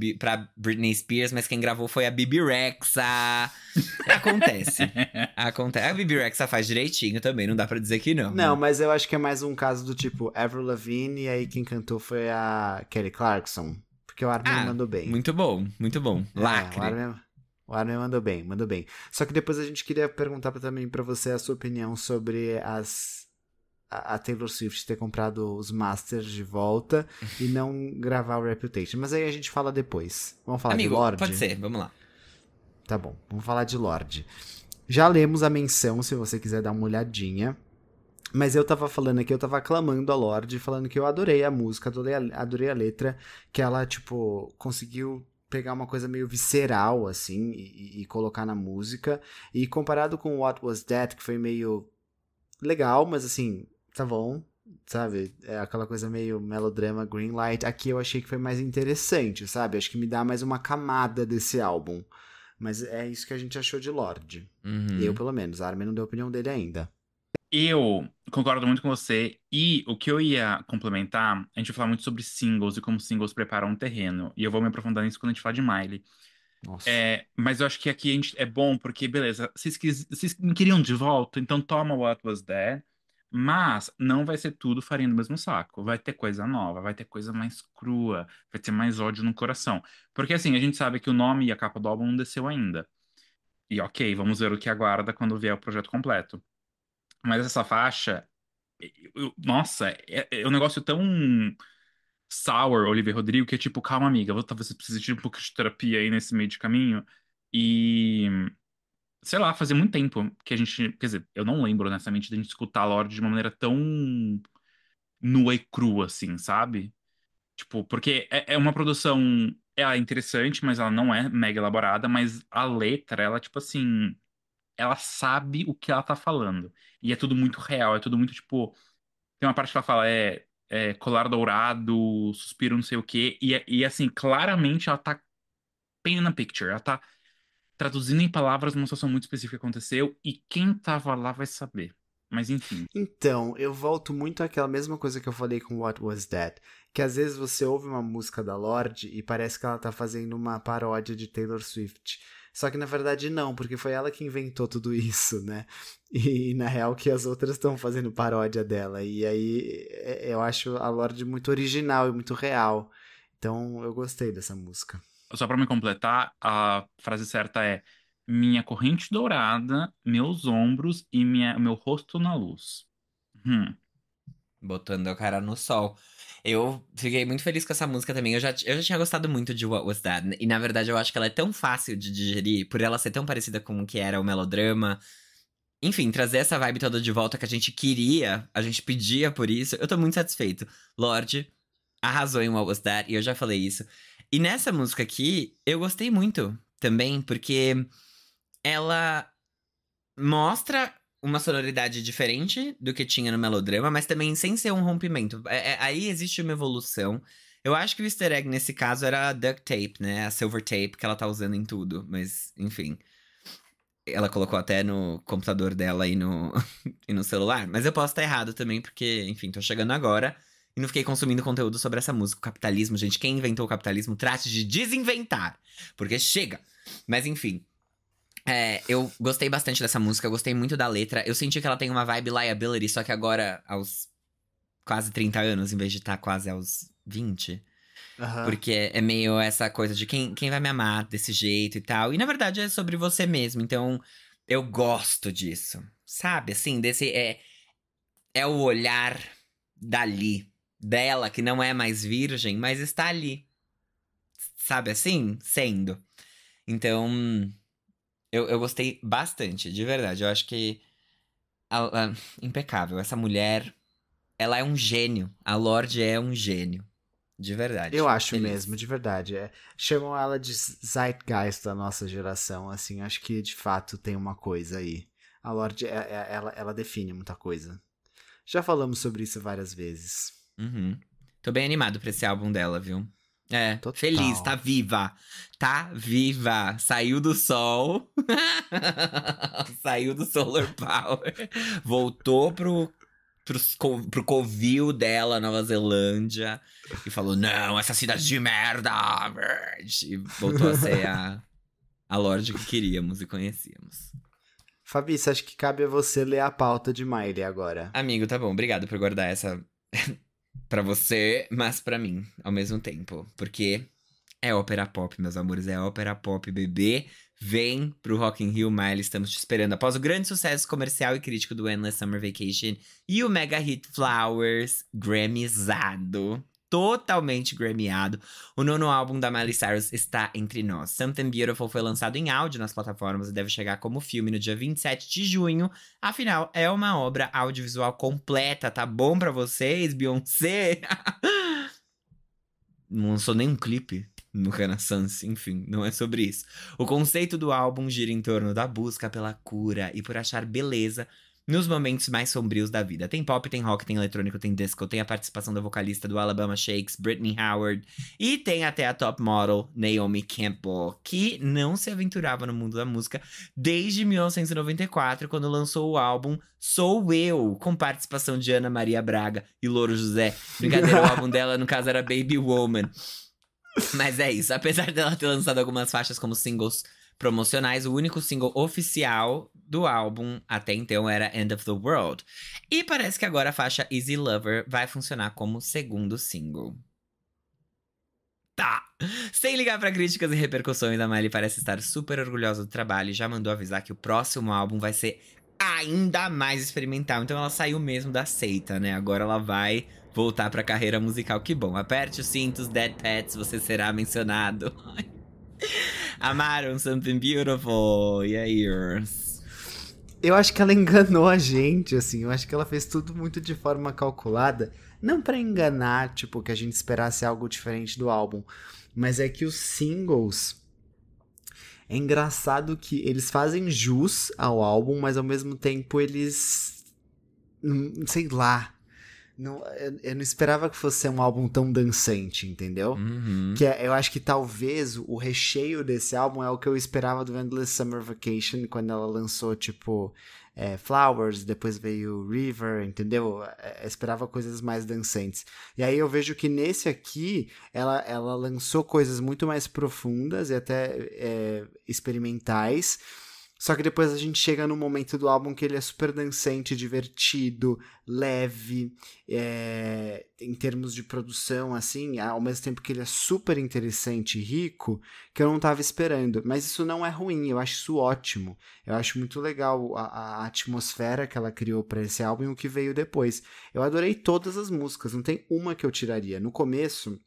Britney Spears, mas quem gravou foi a Bibi Rexa. Acontece. Acontece. A Bibi Rexa faz direitinho também, não dá pra dizer que não. Não, mas eu acho que é mais um caso do tipo Avril Lavigne e aí quem cantou foi a Kelly Clarkson. Porque o Armin mandou bem. Muito bom, muito bom. Lacre. O Armin mandou bem, mandou bem. Só que depois a gente queria perguntar também pra você a sua opinião sobre a Taylor Swift ter comprado os masters de volta e não gravar o Reputation. Mas aí a gente fala depois. Vamos falar Amigo, de Lorde? pode ser, vamos lá. Tá bom, vamos falar de Lorde. Já lemos a menção, se você quiser dar uma olhadinha. Mas eu tava falando aqui, eu tava aclamando a Lorde, falando que eu adorei a música, adorei a letra, que ela, tipo, conseguiu pegar uma coisa meio visceral, assim, e colocar na música. E comparado com What Was That, que foi meio legal, mas assim, tá bom, sabe? É aquela coisa meio melodrama, Greenlight. Aqui eu achei que foi mais interessante, sabe? Acho que me dá mais uma camada desse álbum. Mas é isso que a gente achou de Lorde. Uhum. Eu, pelo menos. A Armin não deu opinião dele ainda. Eu concordo muito com você. E o que eu ia complementar, a gente vai falar muito sobre singles e como singles preparam um terreno. E eu vou me aprofundar nisso quando a gente falar de Miley. Nossa. Mas eu acho que aqui a gente é bom porque, beleza, vocês me queriam de volta, então toma What Was That. Mas não vai ser tudo farinha do mesmo saco. Vai ter coisa nova, vai ter coisa mais crua, vai ter mais ódio no coração. Porque assim, a gente sabe que o nome e a capa do álbum não desceu ainda. E ok, vamos ver o que aguarda quando vier o projeto completo. Mas essa faixa, nossa, é um negócio tão sour, Olivia Rodrigo, que é tipo, calma, amiga, talvez você precise de um pouco de terapia aí nesse meio de caminho. E, sei lá, fazia muito tempo que a gente, quer dizer, eu não lembro, honestamente, de a gente escutar a Lorde de uma maneira tão nua e crua, assim, sabe? Tipo, porque é uma produção, ela é interessante, mas ela não é mega elaborada, mas a letra, ela, tipo assim, ela sabe o que ela tá falando. E é tudo muito real, é tudo muito, tipo, tem uma parte que ela fala, colar dourado, suspiro não sei o quê, e assim, claramente ela tá painting a picture, ela tá traduzindo em palavras uma situação muito específica que aconteceu, e quem tava lá vai saber. Mas enfim. Então, eu volto muito àquela mesma coisa que eu falei com What Was That. Que às vezes você ouve uma música da Lorde e parece que ela tá fazendo uma paródia de Taylor Swift. Só que na verdade não, porque foi ela que inventou tudo isso, né? E na real que as outras estão fazendo paródia dela. E aí eu acho a Lorde muito original e muito real. Então eu gostei dessa música. Só pra me completar, a frase certa é: minha corrente dourada, meus ombros e meu rosto na luz. Botando a cara no sol. Eu fiquei muito feliz com essa música também. Eu já tinha gostado muito de What Was That. E na verdade eu acho que ela é tão fácil de digerir, por ela ser tão parecida com o que era o melodrama. Enfim, trazer essa vibe toda de volta que a gente queria, a gente pedia por isso. Eu tô muito satisfeito. Lorde arrasou em What Was That, e eu já falei isso. E nessa música aqui, eu gostei muito também, porque ela mostra uma sonoridade diferente do que tinha no melodrama, mas também sem ser um rompimento. Aí existe uma evolução. Eu acho que o easter egg nesse caso era a duct tape, né? A silver tape que ela tá usando em tudo. Mas, enfim. Ela colocou até no computador dela e no, e no celular. Mas eu posso estar errado também, porque, enfim, tô chegando agora e não fiquei consumindo conteúdo sobre essa música. O capitalismo, gente, quem inventou o capitalismo, trate de desinventar. Porque chega! Mas, enfim. Eu gostei bastante dessa música, eu gostei muito da letra. Eu senti que ela tem uma vibe liability, só que agora, aos quase 30 anos, em vez de estar quase aos 20. Porque é meio essa coisa de quem vai me amar desse jeito e tal. E na verdade é sobre você mesmo, então eu gosto disso. Sabe, assim, desse... É é o olhar dali, dela, que não é mais virgem, mas está ali. Sabe assim? Sendo. Então, eu gostei bastante, de verdade. Eu acho que impecável. Essa mulher, ela é um gênio. A Lorde é um gênio. De verdade. Eu acho Feliz. mesmo, de verdade. Chamam ela de Zeitgeist da nossa geração, assim, acho que de fato tem uma coisa aí. A Lorde, ela define muita coisa. Já falamos sobre isso várias vezes. Uhum. Tô bem animado pra esse álbum dela, viu? Total. Feliz, tá viva. Tá viva. Saiu do sol. Saiu do Solar Power. Voltou pro covil dela, Nova Zelândia. E falou, não, essa cidade de merda. E voltou a ser a Lorde que queríamos e conhecíamos. Fabi, você acha que cabe a você ler a pauta de Miley agora? Amigo, tá bom. Obrigado por guardar essa pra você, mas pra mim, ao mesmo tempo. Porque é ópera pop, meus amores. É ópera pop, bebê. Vem pro Rock in Rio, Miley. Estamos te esperando. Após o grande sucesso comercial e crítico do Endless Summer Vacation e o mega hit Flowers, Grammyzado. Totalmente Grammyado. O nono álbum da Miley Cyrus está entre nós. Something Beautiful foi lançado em áudio nas plataformas e deve chegar como filme no dia 27 de junho. Afinal, é uma obra audiovisual completa. Tá bom pra vocês, Beyoncé? Não lançou nenhum clipe no Renaissance, enfim, não é sobre isso. O conceito do álbum gira em torno da busca pela cura e por achar beleza nos momentos mais sombrios da vida. Tem pop, tem rock, tem eletrônico, tem disco, tem a participação da vocalista do Alabama Shakes, Brittany Howard, e tem até a top model Naomi Campbell, que não se aventurava no mundo da música desde 1994, quando lançou o álbum Sou Eu, com participação de Ana Maria Braga e Louro José. Brincadeira, o álbum dela, no caso, era Baby Woman. Mas é isso, apesar dela ter lançado algumas faixas como singles promocionais, o único single oficial do álbum até então era End of the World. E parece que agora a faixa Easy Lover vai funcionar como segundo single. Tá! Sem ligar pra críticas e repercussões, a Miley parece estar super orgulhosa do trabalho e já mandou avisar que o próximo álbum vai ser ainda mais experimental. Então ela saiu mesmo da seita, né? Agora ela vai voltar pra carreira musical. Que bom, aperte os cintos, Dead Pets, você será mencionado. Amaram Something Beautiful, e aí, Eu acho que ela enganou a gente, assim. Eu acho que ela fez tudo muito de forma calculada. Não pra enganar, tipo, que a gente esperasse algo diferente do álbum. Mas é que os singles... É engraçado que eles fazem jus ao álbum, mas ao mesmo tempo eles... Sei lá... eu não esperava que fosse ser um álbum tão dançante, entendeu? Uhum. Eu acho que talvez o recheio desse álbum é o que eu esperava do Endless Summer Vacation, quando ela lançou, tipo, Flowers, depois veio River, entendeu? Eu esperava coisas mais dançantes. E aí eu vejo que nesse aqui, ela lançou coisas muito mais profundas e até experimentais. Só que depois a gente chega no momento do álbum que ele é super dançante, divertido, leve, em termos de produção, assim, ao mesmo tempo que ele é super interessante e rico, que eu não tava esperando. Mas isso não é ruim, eu acho isso ótimo. Eu acho muito legal a atmosfera que ela criou para esse álbum e o que veio depois. Eu adorei todas as músicas, não tem uma que eu tiraria. No começo...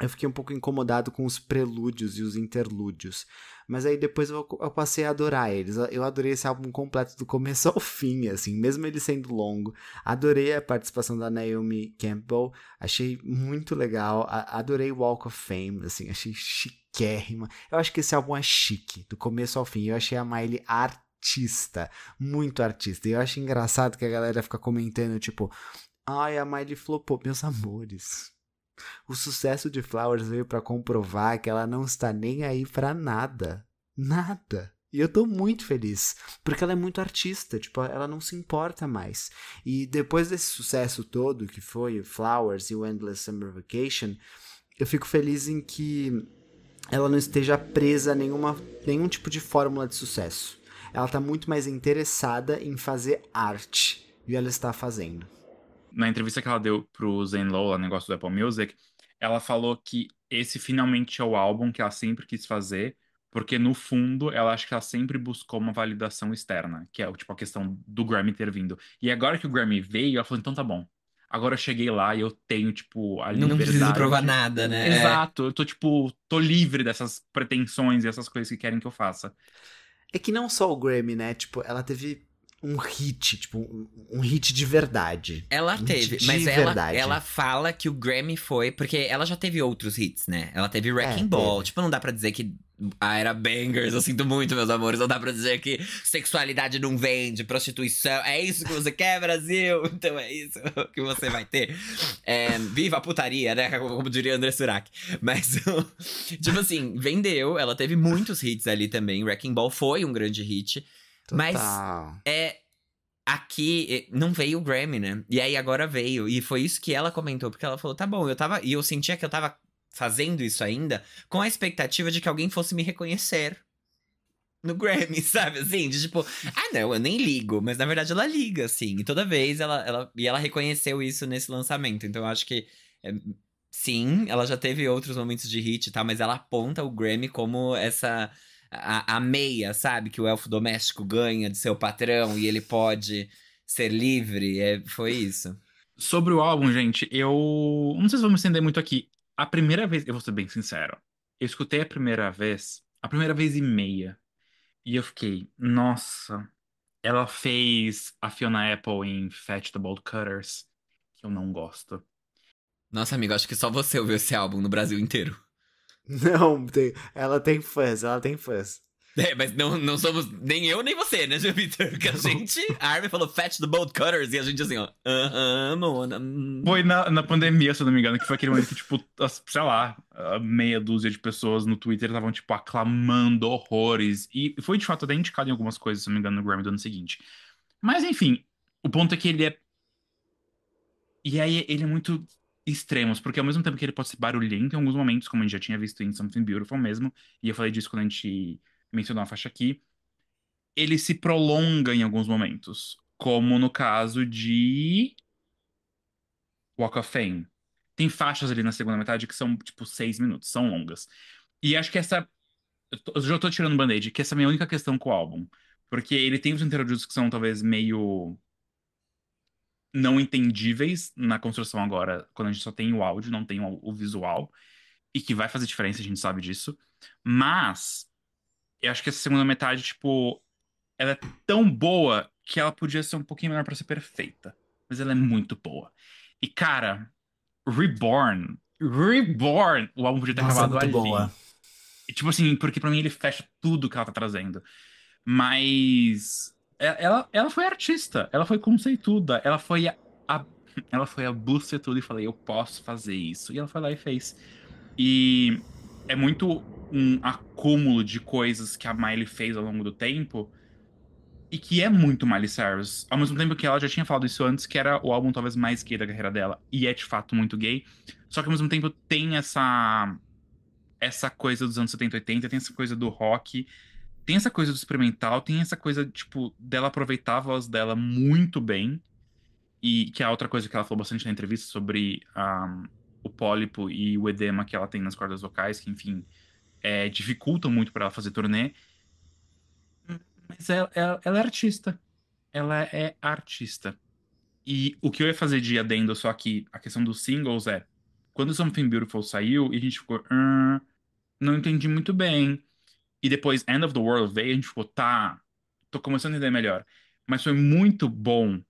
eu fiquei um pouco incomodado com os prelúdios e os interlúdios. Mas aí depois eu passei a adorar eles. Eu adorei esse álbum completo do começo ao fim, assim, mesmo ele sendo longo. Adorei a participação da Naomi Campbell. Achei muito legal. Adorei Walk of Fame, assim, achei chiquérrima. Eu acho que esse álbum é chique, do começo ao fim. Eu achei a Miley artista, muito artista. E eu acho engraçado que a galera fica comentando, tipo... ai, a Miley flopou. Meus amores... o sucesso de Flowers veio pra comprovar que ela não está nem aí pra nada. Nada. E eu tô muito feliz, porque ela é muito artista, tipo, ela não se importa mais. E depois desse sucesso todo, que foi Flowers e o Endless Summer Vacation, eu fico feliz em que ela não esteja presa a nenhum tipo de fórmula de sucesso. Ela tá muito mais interessada em fazer arte, e ela está fazendo. Na entrevista que ela deu pro Zane Lowe, lá no negócio do Apple Music, ela falou que esse finalmente é o álbum que ela sempre quis fazer, Porque, no fundo, ela acho que ela sempre buscou uma validação externa, que é, tipo, a questão do Grammy ter vindo. E agora que o Grammy veio, ela falou, então tá bom. Agora eu cheguei lá e eu tenho, tipo, a Não preciso provar liberdade. nada, né? É. Exato, eu tô, tipo, tô livre dessas pretensões e essas coisas que querem que eu faça. É que não só o Grammy, né? Tipo, ela teve um hit, tipo, um hit de verdade. Ela Um teve, hit mas de verdade. ela fala que o Grammy foi. Porque ela já teve outros hits, né? Ela teve Wrecking Ball. teve. Tipo, não dá pra dizer que. Ah, era bangers, eu sinto muito, meus amores. Não dá pra dizer que sexualidade não vende, prostituição. É isso que você quer, Brasil? Então é isso que você vai ter. Viva a putaria, né? Como diria André Surak. Mas, tipo assim, vendeu. Ela teve muitos hits ali também. Wrecking Ball foi um grande hit. Mas Total. aqui não veio o Grammy, né? E aí agora veio. E foi isso que ela comentou, porque ela falou: tá bom, e eu sentia que eu tava fazendo isso ainda com a expectativa de que alguém fosse me reconhecer no Grammy, sabe? Assim, de tipo, não, eu nem ligo. Mas na verdade ela liga, assim. E toda vez ela reconheceu isso nesse lançamento. Então eu acho que. Sim, ela já teve outros momentos de hit e tal, mas ela aponta o Grammy como essa. A meia, sabe? Que o elfo doméstico ganha de seu patrão e ele pode ser livre. Foi isso. Sobre o álbum, gente, eu não sei se vou me estender muito aqui. A primeira vez, eu vou ser bem sincero, eu escutei a primeira vez e meia, e eu fiquei, nossa, ela fez a Fiona Apple em Fetch the Bolt Cutters, que eu não gosto. Nossa, amigo, acho que só você ouviu esse álbum no Brasil inteiro. Não, ela tem fãs, ela tem fãs. Mas não somos nem eu nem você, né, Jean Vitor? Porque a Armin falou Fetch the Bolt Cutters e a gente assim, ó. Mona. Foi na pandemia, se eu não me engano, que foi aquele momento que, tipo, sei lá, a meia dúzia de pessoas no Twitter estavam, tipo, aclamando horrores. E foi, de fato, até indicado em algumas coisas, se eu não me engano, no Grammy do ano seguinte. Mas, enfim, o ponto é que ele é. E aí, ele é muito extremos, porque ao mesmo tempo que ele pode ser barulhento em alguns momentos, como a gente já tinha visto em Something Beautiful mesmo, e eu falei disso quando a gente mencionou a faixa aqui, ele se prolonga em alguns momentos, como no caso de Walk of Fame. Tem faixas ali na segunda metade que são, tipo, 6 minutos, são longas. E acho que essa. Eu já tô tirando o band-aid, que essa é a minha única questão com o álbum. Porque ele tem os interlúdios que são talvez meio não entendíveis na construção agora, quando a gente só tem o áudio, não tem o visual, e que vai fazer diferença, a gente sabe disso. Mas eu acho que essa segunda metade, tipo, ela é tão boa que ela podia ser um pouquinho menor pra ser perfeita. Mas ela é muito boa. E, cara, Reborn! O álbum podia ter Nossa, é acabado muito boa. ali. E, tipo assim, porque pra mim ele fecha tudo que ela tá trazendo. Mas ela foi artista, ela foi conceituada, a- ela foi a busca tudo e falei, eu posso fazer isso. E ela foi lá e fez. E é muito um acúmulo de coisas que a Miley fez ao longo do tempo e que é muito Miley Cyrus. Ao mesmo tempo que ela já tinha falado isso antes, que era o álbum talvez mais gay da carreira dela. E é de fato muito gay. Só que ao mesmo tempo tem essa coisa dos anos 70 80, tem essa coisa do rock, tem essa coisa do experimental, tem essa coisa, tipo, dela aproveitar a voz dela muito bem. E que é outra coisa que ela falou bastante na entrevista sobre o pólipo e o edema que ela tem nas cordas vocais, que, enfim, dificultam muito para ela fazer turnê. Mas ela é artista. Ela é artista. E o que eu ia fazer de adendo, só que a questão dos singles é: quando Something Beautiful saiu, e a gente ficou, não entendi muito bem. E depois End of the World veio, e a gente ficou, tá, tô começando a entender melhor. Mas foi muito bom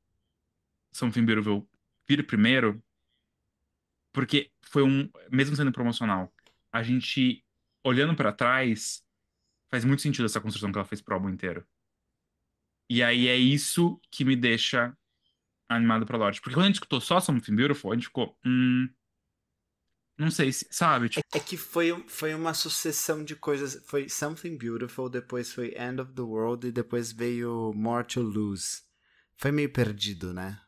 Something Beautiful vir primeiro, porque foi mesmo sendo promocional, a gente, olhando pra trás, faz muito sentido essa construção que ela fez pro álbum inteiro. E aí é isso que me deixa animado pra Lorde. Porque quando a gente escutou só Something Beautiful, a gente ficou, não sei se, sabe? Tipo, É que foi uma sucessão de coisas. Foi Something Beautiful, depois foi End of the World e depois veio More to Lose. Foi meio perdido, né?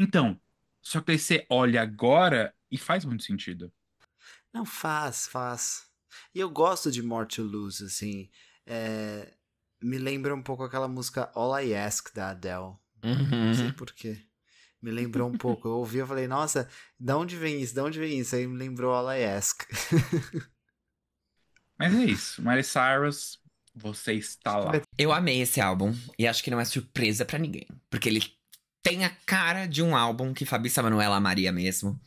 então, só que daí você olha agora e faz muito sentido. Não, faz. E eu gosto de More to Lose, assim. Me lembra um pouco aquela música All I Ask da Adele. Não sei Uhum. porquê. Me lembrou um pouco. Eu ouvi e falei, nossa, da onde vem isso? Da onde vem isso? Aí me lembrou All I Ask. Mas é isso. Miley Cyrus, você está lá. Eu amei esse álbum e acho que não é surpresa pra ninguém. Porque ele tem a cara de um álbum que Fabi Manoela amaria mesmo.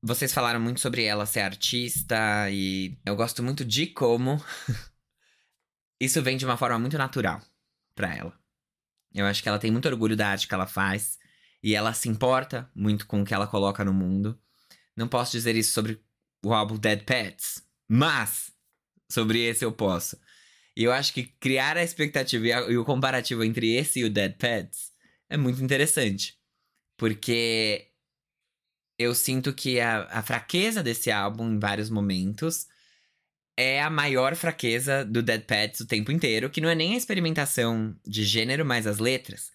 Vocês falaram muito sobre ela ser artista e eu gosto muito de como isso vem de uma forma muito natural pra ela. Eu acho que ela tem muito orgulho da arte que ela faz e ela se importa muito com o que ela coloca no mundo. Não posso dizer isso sobre o álbum Dead Pets, mas sobre esse eu posso. E eu acho que criar a expectativa e o comparativo entre esse e o Dead Pets é muito interessante. Porque eu sinto que a fraqueza desse álbum, em vários momentos, é a maior fraqueza do Dead Pets o tempo inteiro, que não é nem a experimentação de gênero, mas as letras.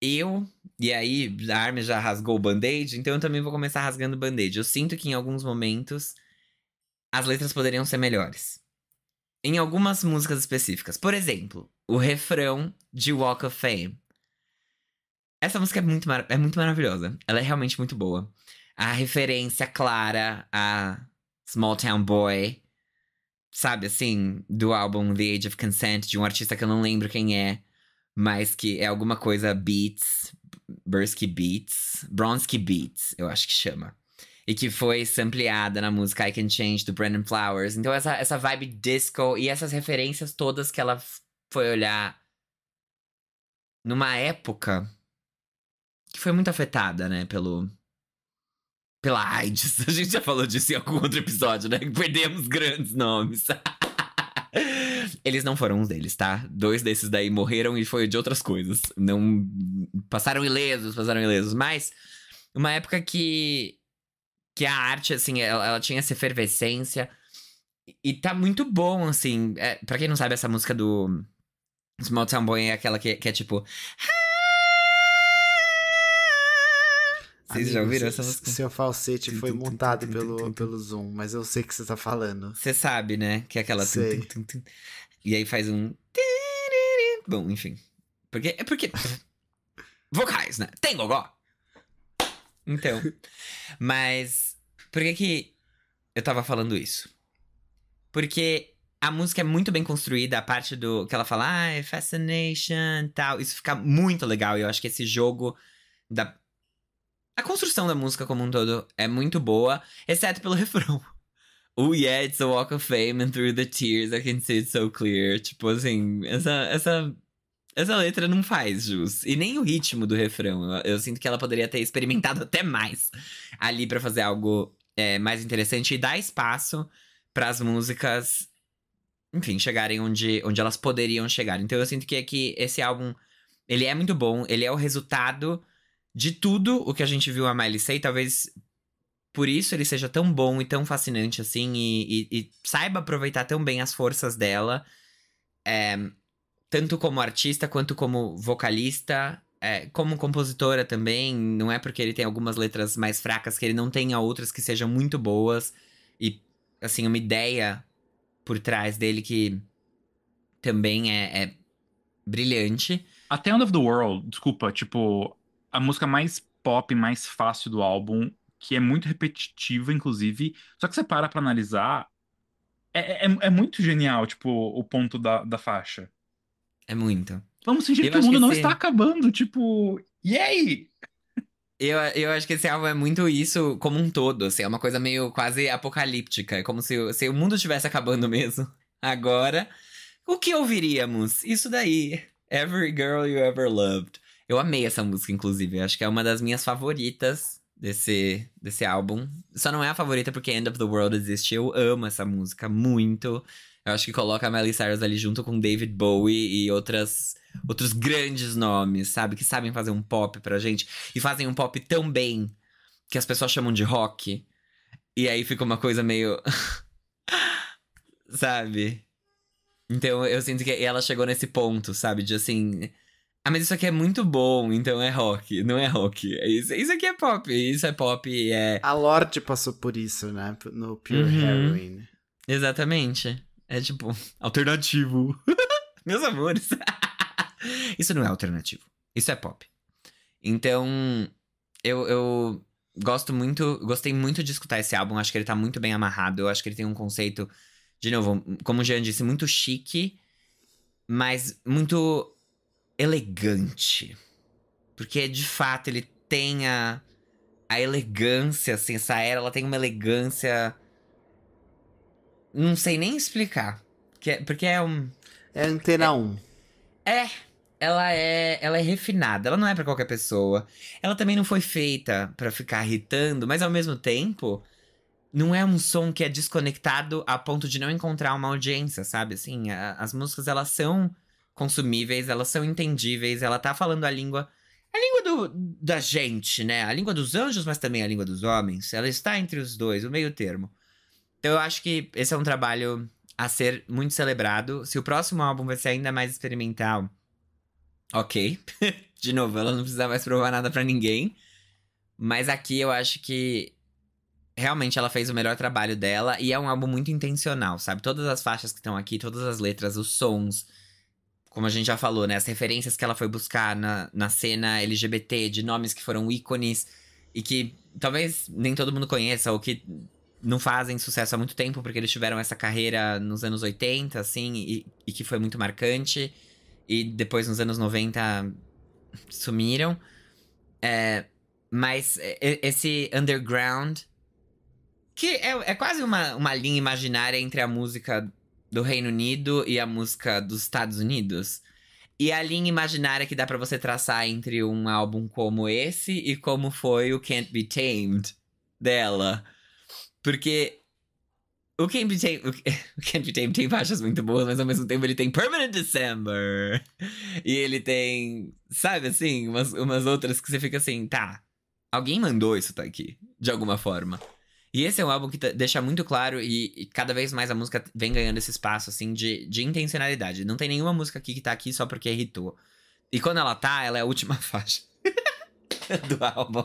E aí, a Armin já rasgou o band-aid, então eu também vou começar rasgando o band-aid. Eu sinto que em alguns momentos as letras poderiam ser melhores. Em algumas músicas específicas. Por exemplo, o refrão de Walk of Fame. Essa música é muito maravilhosa. Ela é realmente muito boa. A referência clara a Small Town Boy, sabe, assim, do álbum The Age of Consent, de um artista que eu não lembro quem é, mas que é alguma coisa Beats, Bronski Beats, eu acho que chama. E que foi sampleada na música I Can Change, do Brandon Flowers. Então essa vibe disco e essas referências todas que ela foi olhar numa época que foi muito afetada, né, pela AIDS. A gente já falou disso em algum outro episódio, né? Perdemos grandes nomes. Eles não foram um deles, tá? 2 desses daí morreram e foi de outras coisas. Não passaram ilesos. Mas uma época que a arte, assim, ela tinha essa efervescência. E tá muito bom, assim. Pra quem não sabe, essa música do Small Town Boy é aquela que é tipo... Vocês já ouviram essa música? Seu falsete foi mutado pelo Zoom, mas eu sei o que você tá falando. Você sabe, né? Que é aquela... Sei. E aí faz um... Bom, enfim. Porque... Vocais, né? Tem gogó! Então... Mas... Por que eu tava falando isso? Porque a música é muito bem construída. A parte do... Que ela fala... fascination, tal. Isso fica muito legal. E eu acho que esse jogo... A construção da música como um todo é muito boa, exceto pelo refrão. Oh yeah, it's a walk of fame and through the tears I can see it so clear. Tipo assim, essa letra não faz jus. E nem o ritmo do refrão. Eu sinto que ela poderia ter experimentado até mais ali pra fazer algo mais interessante e dar espaço pras músicas, enfim, chegarem onde elas poderiam chegar. Então eu sinto que esse álbum, ele é muito bom, ele é o resultado de tudo o que a gente viu a Miley say, talvez por isso ele seja tão bom e tão fascinante assim, e saiba aproveitar tão bem as forças dela, tanto como artista quanto como vocalista, como compositora também. Não é porque ele tem algumas letras mais fracas que ele não tenha outras que sejam muito boas, e assim, uma ideia por trás dele que também é brilhante. Até End of the World, desculpa, tipo... A música mais pop, mais fácil do álbum, que é muito repetitiva, inclusive. Só que você para pra analisar, é muito genial, tipo, o ponto da faixa. É muito. Vamos fingir Eu que o acho mundo que não esse- está acabando, tipo... E aí? Eu acho que esse álbum é muito isso como um todo, assim. É uma coisa meio quase apocalíptica. É como se o mundo estivesse acabando mesmo. Agora, o que ouviríamos? Isso daí. Every Girl You Ever Loved. Eu amei essa música, inclusive. Eu acho que é uma das minhas favoritas desse álbum. Só não é a favorita porque End of the World existe. Eu amo essa música muito. Eu acho que coloca a Miley Cyrus ali junto com David Bowie e outros grandes nomes, sabe? Que sabem fazer um pop pra gente. E fazem um pop tão bem que as pessoas chamam de rock. E aí fica uma coisa meio... sabe? Então eu sinto que ela chegou nesse ponto, sabe? De assim... mas isso aqui é muito bom, então é rock. Não é rock. Isso aqui é pop. Isso é pop e é... A Lorde passou por isso, né? No Pure Heroine. Exatamente. É tipo, alternativo. Meus amores. Isso não é alternativo. Isso é pop. Então, eu Gostei muito de escutar esse álbum. Acho que ele tá muito bem amarrado. Eu acho que ele tem um conceito, de novo, como o Jean disse, muito chique, mas muito elegante. Porque, de fato, ele tem a elegância, assim, essa era, ela tem uma elegância. Não sei nem explicar. Porque é um. É Antena 1. Ela é refinada, ela não é pra qualquer pessoa. Ela também não foi feita pra ficar irritando, mas ao mesmo tempo, não é um som que é desconectado a ponto de não encontrar uma audiência, sabe? Assim, as músicas, elas são consumíveis, elas são entendíveis, ela tá falando a língua da gente, né? A língua dos anjos, mas também a língua dos homens. Ela está entre os dois, o meio termo. Então eu acho que esse é um trabalho a ser muito celebrado. Se o próximo álbum vai ser ainda mais experimental, ok. De novo, ela não precisa mais provar nada pra ninguém. Mas aqui eu acho que realmente ela fez o melhor trabalho dela. E é um álbum muito intencional, sabe? Todas as faixas que estão aqui, todas as letras, os sons, como a gente já falou, né? As referências que ela foi buscar na cena LGBT, de nomes que foram ícones e que talvez nem todo mundo conheça, ou que não fazem sucesso há muito tempo, porque eles tiveram essa carreira nos anos 80, assim, e que foi muito marcante. E depois, nos anos 90, sumiram. Mas esse underground, que é quase uma linha imaginária entre a música do Reino Unido e a música dos Estados Unidos. E a linha imaginária que dá pra você traçar entre um álbum como esse e como foi o Can't Be Tamed dela. Porque o Can't Be Tamed tem faixas muito boas, mas ao mesmo tempo ele tem Permanent December. E ele tem, sabe assim, umas outras que você fica assim, tá, alguém mandou isso tá aqui, de alguma forma. E esse é um álbum que deixa muito claro e cada vez mais a música vem ganhando esse espaço, assim, de intencionalidade. Não tem nenhuma música aqui que tá aqui só porque irritou. E quando ela é a última faixa do álbum.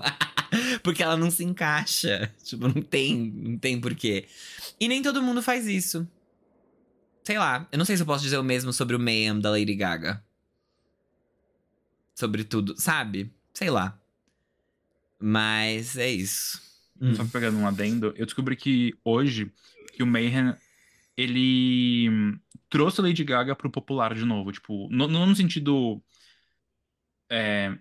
Porque ela não se encaixa. Tipo, não tem porquê. E nem todo mundo faz isso. Sei lá, eu não sei se eu posso dizer o mesmo sobre o Mayhem da Lady Gaga. Sobre tudo, sabe? Sei lá. Mas é isso. Só pegando um adendo, eu descobri que hoje, que o Mayhem, ele trouxe a Lady Gaga pro popular de novo. Tipo, não no sentido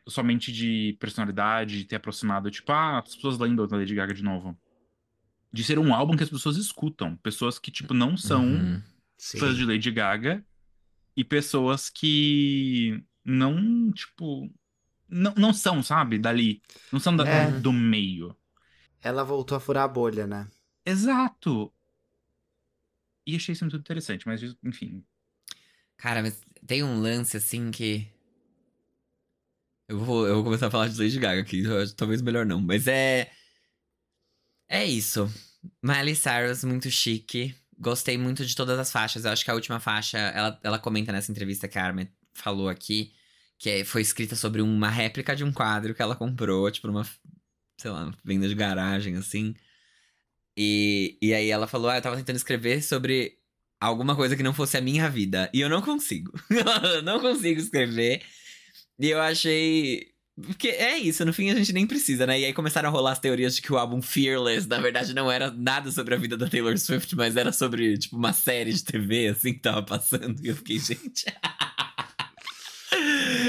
somente de personalidade, de ter aproximado, tipo, as pessoas lembram da Lady Gaga de novo. De ser um álbum que as pessoas escutam. Pessoas que, tipo, não são fãs de Lady Gaga. E pessoas que não, tipo... Não são, sabe? Dali. Não são do meio. Ela voltou a furar a bolha, né? Exato. E achei isso muito interessante, mas enfim. Cara, mas tem um lance assim que... Eu vou começar a falar de Lady Gaga aqui, talvez melhor não, mas é isso. Miley Cyrus, muito chique. Gostei muito de todas as faixas. Eu acho que a última faixa, ela comenta nessa entrevista que a Armin falou aqui, que foi escrita sobre uma réplica de um quadro que ela comprou, tipo, numa, sei lá, venda de garagem, assim. E aí ela falou, eu tava tentando escrever sobre alguma coisa que não fosse a minha vida. E eu não consigo. Eu não consigo escrever. E eu achei... Porque é isso, no fim a gente nem precisa, né? E aí começaram a rolar as teorias de que o álbum Fearless, na verdade, não era nada sobre a vida da Taylor Swift, mas era sobre, tipo, uma série de TV, assim, que tava passando. E eu fiquei, gente...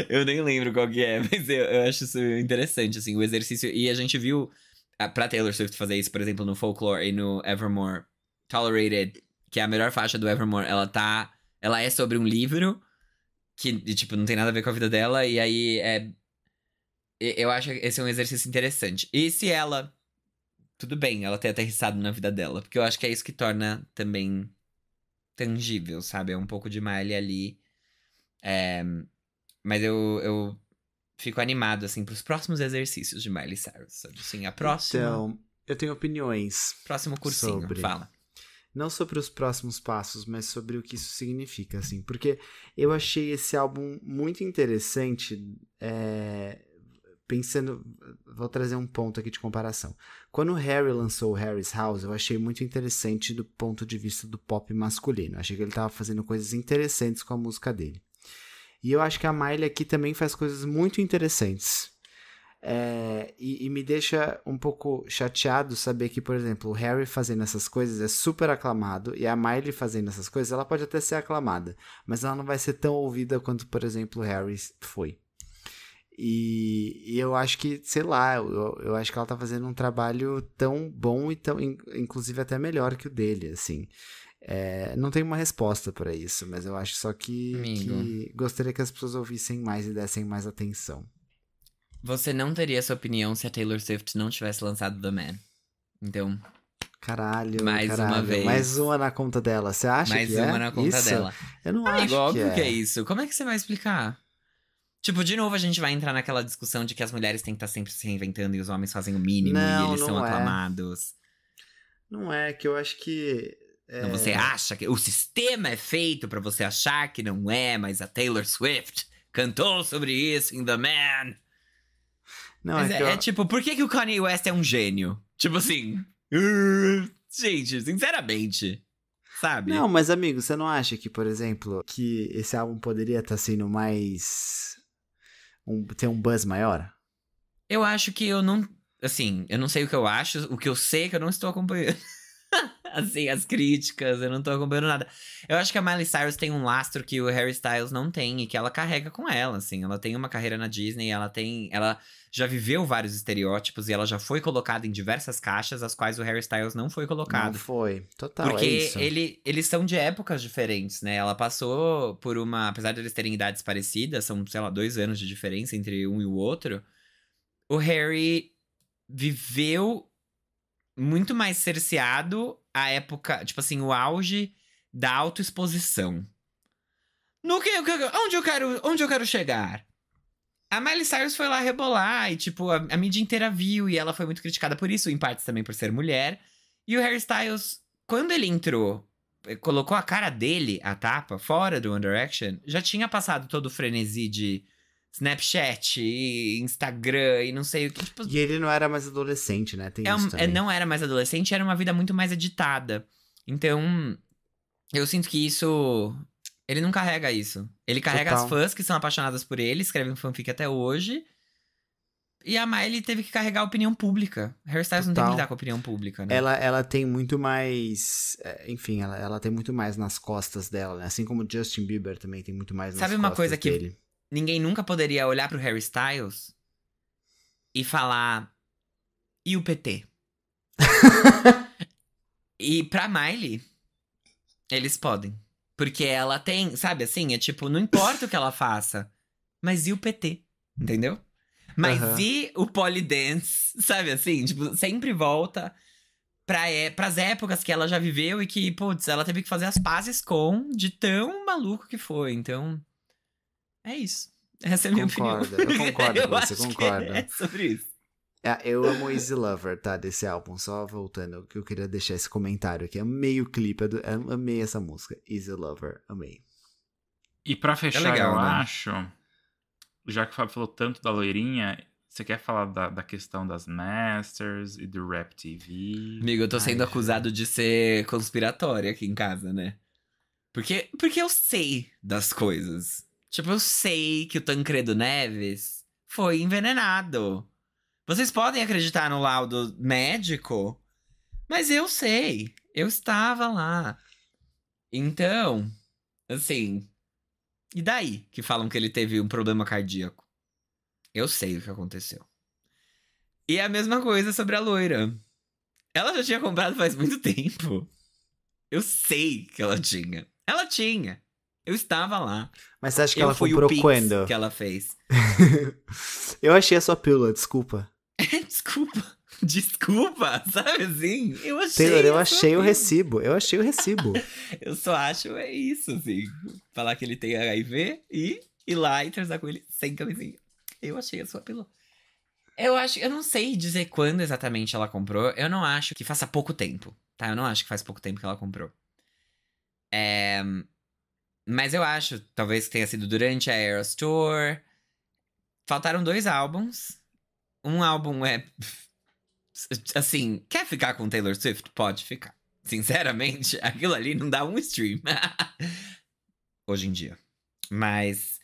Eu nem lembro qual que é, mas eu acho isso interessante, assim, o exercício. E a gente viu, pra Taylor Swift fazer isso, por exemplo, no Folklore e no Evermore Tolerated, que é a melhor faixa do Evermore, ela é sobre um livro que, tipo, não tem nada a ver com a vida dela, e aí eu acho que esse é um exercício interessante. E se ela... Tudo bem, ela ter aterrissado na vida dela, porque eu acho que é isso que torna também tangível, sabe? É um pouco de Miley ali. Mas eu fico animado, assim, pros próximos exercícios de Miley Cyrus, sabe? Assim, a próxima... Então, eu tenho opiniões. Próximo cursinho, fala. Não sobre os próximos passos, mas sobre o que isso significa, assim. Porque eu achei esse álbum muito interessante, pensando... Vou trazer um ponto aqui de comparação. Quando o Harry lançou o Harry's House, eu achei muito interessante do ponto de vista do pop masculino. Eu achei que ele estava fazendo coisas interessantes com a música dele. E eu acho que a Miley aqui também faz coisas muito interessantes. E me deixa um pouco chateado saber que, por exemplo, o Harry fazendo essas coisas é super aclamado, e a Miley fazendo essas coisas, ela pode até ser aclamada, mas ela não vai ser tão ouvida quanto, por exemplo, o Harry foi. E eu acho que, sei lá, eu acho que ela tá fazendo um trabalho tão bom e tão, inclusive até melhor que o dele, assim. Não tem uma resposta pra isso, mas eu acho só que gostaria que as pessoas ouvissem mais e dessem mais atenção. Você não teria essa opinião se a Taylor Swift não tivesse lançado The Man. Então, Caralho, uma vez. Mais uma na conta dela. Você acha mais que é? uma na conta isso? dela. Eu não Amigo, acho que óbvio que é isso. Como é que você vai explicar? Tipo, de novo a gente vai entrar naquela discussão de que as mulheres têm que estar sempre se reinventando e os homens fazem o mínimo e eles são aclamados. Não é, que eu acho que... Então você acha que o sistema é feito pra você achar que não é, mas a Taylor Swift cantou sobre isso em The Man. Não, mas tipo, por que o Kanye West é um gênio? Tipo assim... gente, sinceramente... Sabe? Não, mas amigo, você não acha que, por exemplo, que esse álbum poderia estar sendo mais... ter um buzz maior? Eu acho que eu não... Assim, eu não sei o que eu acho. O que eu sei é que eu não estou acompanhando. Assim, as críticas, eu não tô acompanhando nada. Eu acho que a Miley Cyrus tem um lastro que o Harry Styles não tem e que ela carrega com ela, assim. Ela tem uma carreira na Disney, ela já viveu vários estereótipos e ela já foi colocada em diversas caixas, as quais o Harry Styles não foi colocado. Não foi, total, porque é isso. Eles são de épocas diferentes, né? Ela passou por uma... Apesar de eles terem idades parecidas, são, sei lá, 2 anos de diferença entre um e o outro. O Harry viveu muito mais cerceado a época, tipo assim, o auge da autoexposição. Onde eu quero chegar? A Miley Cyrus foi lá rebolar e, tipo, a mídia inteira viu e ela foi muito criticada por isso, em partes também por ser mulher. E o Harry Styles, quando ele entrou, colocou a cara dele, a tapa, fora do One Direction, já tinha passado todo o frenesi de Snapchat e Instagram e não sei o que. Tipo, e ele não era mais adolescente, né? Tem isso também. Não era mais adolescente, era uma vida muito mais editada. Então, eu sinto que isso... Ele não carrega isso. Ele carrega Total. as fãs que são apaixonadas por ele, escrevem fanfic até hoje. E a Miley teve que carregar a opinião pública. Harry Styles não tem que lidar com a opinião pública, né? Ela tem muito mais... Enfim, ela tem muito mais nas costas dela, né? Assim como o Justin Bieber também tem muito mais nas costas dele. Sabe uma coisa que ninguém nunca poderia olhar pro Harry Styles e falar... E o PT? E pra Miley, eles podem. Porque ela tem, sabe assim, é tipo, não importa o que ela faça, mas e o PT? Entendeu? Mas e o Polydance? Sabe assim? Tipo, sempre volta pras épocas que ela já viveu e que, putz, ela teve que fazer as pazes com de tão maluco que foi. Então, é isso. Essa é a minha opinião. Eu concordo com você, concordo. É sobre isso. Eu amo Easy Lover, tá? Desse álbum. Só voltando, que eu queria deixar esse comentário aqui. Amei o clipe, amei essa música. Easy Lover, amei. E pra fechar, legal, eu né? acho, já que o Fábio falou tanto da loirinha, você quer falar da questão das Masters e do Rap TV? Amigo, eu tô sendo acusado de ser conspiratória aqui em casa, né? Porque eu sei das coisas. Tipo, eu sei que o Tancredo Neves foi envenenado. Vocês podem acreditar no laudo médico, mas eu sei. Eu estava lá. Então, assim... E daí que falam que ele teve um problema cardíaco? Eu sei o que aconteceu. E é a mesma coisa sobre a loira. Ela já tinha comprado faz muito tempo. Eu sei que ela tinha. Ela tinha. Eu estava lá. Mas você acha que ela comprou quando? Que ela fez. Eu achei a sua pílula, desculpa. Desculpa, sabe assim? Eu achei. Taylor, eu achei o recibo. Eu só acho isso, assim. Falar que ele tem HIV e ir lá e transar com ele sem camisinha. Eu achei a sua pílula. Eu não sei dizer quando exatamente ela comprou. Eu não acho que faça pouco tempo, tá? Eu não acho que faz pouco tempo que ela comprou. Mas eu acho, talvez que tenha sido durante a Eras Tour. Faltaram 2 álbuns. Um álbum assim, quer ficar com Taylor Swift? Pode ficar. Sinceramente, aquilo ali não dá um stream. Hoje em dia. Mas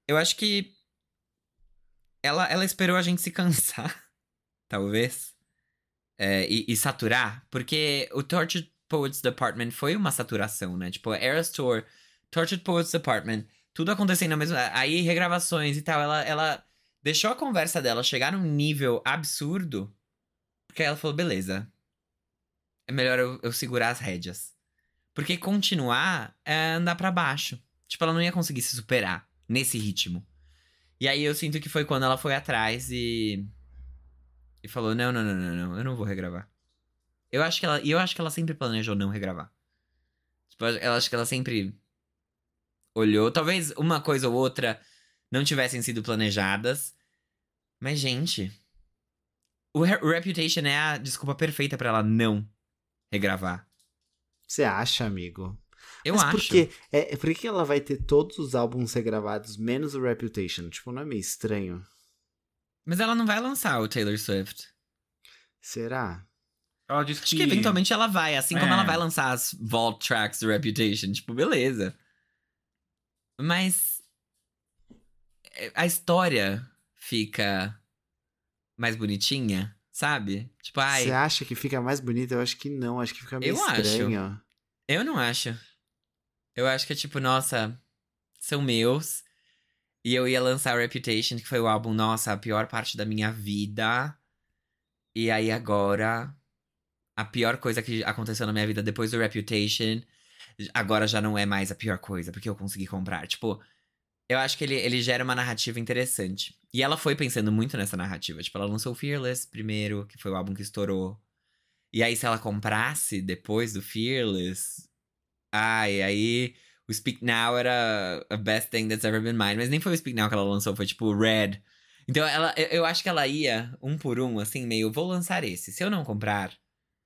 eu acho que ela esperou a gente se cansar, talvez, e saturar, porque o Tortured Poets Department foi uma saturação, né? Tipo, Eras Tour, Tortured Poets Department, tudo acontecendo ao mesmo... Aí, regravações e tal, ela deixou a conversa dela chegar num nível absurdo, porque ela falou, beleza, é melhor eu segurar as rédeas. Porque continuar é andar pra baixo. Tipo, ela não ia conseguir se superar nesse ritmo. E aí eu sinto que foi quando ela foi atrás e falou, não, eu não vou regravar. Eu acho que ela sempre planejou não regravar. Tipo, eu acho que ela sempre olhou. Talvez uma coisa ou outra não tivessem sido planejadas. Mas, gente, o Reputation é a desculpa perfeita pra ela não regravar. Você acha, amigo? Eu Mas acho. por que ela vai ter todos os álbuns regravados, menos o Reputation? Tipo, não é meio estranho? Mas ela não vai lançar o Taylor Swift. Será? Ela disse Acho que eventualmente ela vai, assim como É. ela vai lançar as Vault Tracks do Reputation. Tipo, beleza. Mas a história fica mais bonitinha, sabe? Tipo, Você ai, acha que fica mais bonito? Eu acho que não, acho que fica meio Eu acho. estranho. eu não acho. Eu acho que é tipo, nossa, são meus. E eu ia lançar o Reputation, que foi o álbum, nossa, a pior parte da minha vida. E aí agora, a pior coisa que aconteceu na minha vida depois do Reputation, agora já não é mais a pior coisa, porque eu consegui comprar. Tipo, eu acho que ele gera uma narrativa interessante. E ela foi pensando muito nessa narrativa. Tipo, ela lançou o Fearless primeiro, que foi o álbum que estourou. E aí, se ela comprasse depois do Fearless... Ai, aí... O Speak Now era a best thing that's ever been mine. Mas nem foi o Speak Now que ela lançou, foi tipo o Red. Então, eu acho que ela ia, um por um, assim, meio... Vou lançar esse. Se eu não comprar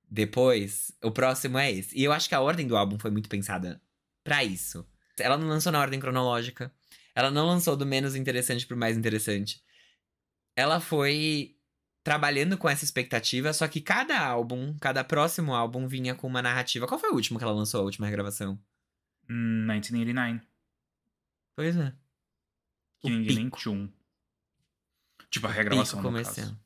depois, o próximo é esse. E eu acho que a ordem do álbum foi muito pensada pra isso. Ela não lançou na ordem cronológica. Ela não lançou do menos interessante pro mais interessante. Ela foi trabalhando com essa expectativa, só que cada álbum, cada próximo álbum vinha com uma narrativa. Qual foi o último que ela lançou, a última regravação? 1989. Pois é. Que O ninguém nem pico. tinha um. Tipo, a Pico regravação no comercial. caso.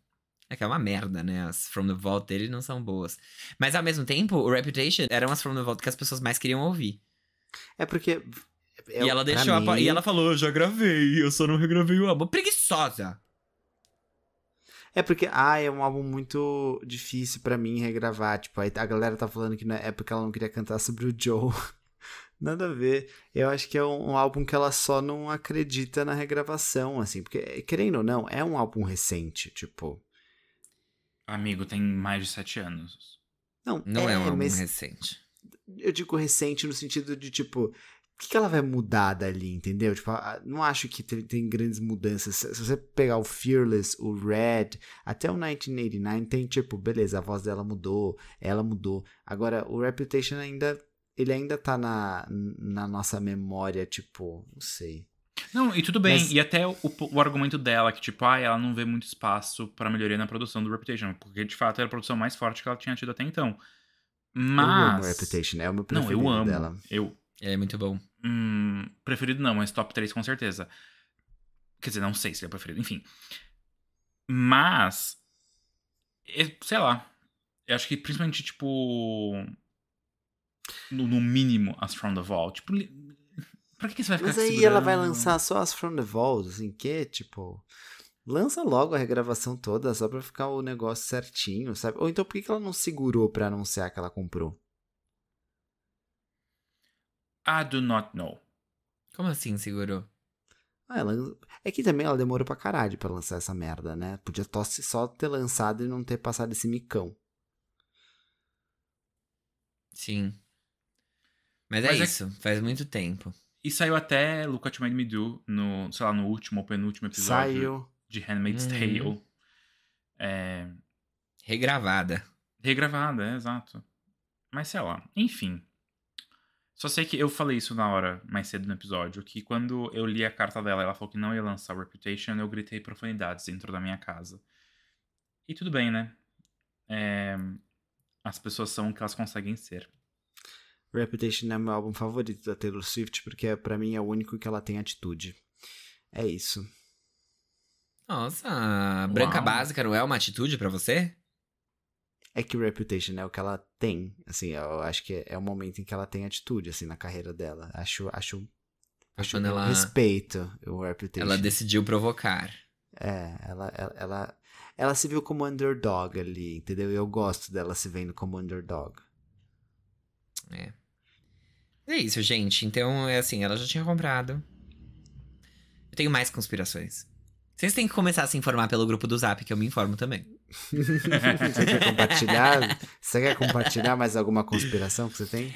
É que é uma merda, né? As From the Vault dele não são boas. Mas ao mesmo tempo, o Reputation eram as From the Vault que as pessoas mais queriam ouvir. É porque... E ela pra deixou mim, e ela falou, eu já gravei, eu só não regravei o álbum. Preguiçosa! É porque, é um álbum muito difícil pra mim regravar. Tipo, aí a galera tá falando que é porque ela não queria cantar sobre o Joe. Nada a ver. Eu acho que é um álbum que ela só não acredita na regravação, assim. Porque, querendo ou não, é um álbum recente, tipo... Amigo, tem mais de 7 anos. Não é um álbum mas recente. eu digo recente no sentido de, tipo... O que ela vai mudar dali, entendeu? Tipo, não acho que tem grandes mudanças. Se você pegar o Fearless, o Red, até o 1989, tem tipo, beleza, a voz dela mudou, ela mudou. Agora, o Reputation ele ainda tá na nossa memória, tipo, não sei. Não, e tudo bem. Mas- E até o argumento dela, que tipo, ela não vê muito espaço pra melhoria na produção do Reputation. Porque, de fato, era a produção mais forte que ela tinha tido até então. Mas... Eu amo o Reputation, é o meu Não, preferido eu amo. dela. É muito bom. Preferido não, mas top 3 com certeza. Quer dizer, não sei se é o preferido, enfim. Mas... sei lá. Eu acho que principalmente, tipo... No mínimo, as From the Vault. Tipo, pra que você vai ficar Mas aí segurando? ela vai lançar só as From the Vault, assim, que, tipo... Lança logo a regravação toda, só pra ficar o negócio certinho, sabe? Ou então por que ela não segurou pra anunciar que ela comprou? I do not know. Como assim segurou? É que também ela demorou pra caralho pra lançar essa merda, né? Podia só ter lançado e não ter passado esse micão. Sim. Mas é isso, faz muito tempo. E saiu até Look What You Made Me Do no, sei lá, no último ou penúltimo episódio Saiu. de Handmaid's Tale. Regravada. Regravada, exato. Mas sei lá, enfim. Só sei que eu falei isso na hora, mais cedo no episódio, que quando eu li a carta dela, ela falou que não ia lançar o Reputation, eu gritei profanidades dentro da minha casa. E tudo bem, né? As pessoas são o que elas conseguem ser. Reputation é meu álbum favorito da Taylor Swift, porque pra mim é o único que ela tem atitude. É isso. Nossa, branca Uau. básica não é uma atitude pra você? É que Reputation é o que ela tem, assim, eu acho que é o momento em que ela tem atitude, assim, na carreira dela. Acho Quando eu ela, respeito o Reputation. ela decidiu provocar. Ela se viu como underdog ali, entendeu? E eu gosto dela se vendo como underdog. É isso, gente. Então, é assim, ela já tinha comprado. Eu tenho mais conspirações. Vocês têm que começar a se informar pelo grupo do Zap, que eu me informo também. Você quer compartilhar? Você quer compartilhar mais alguma conspiração que você tem?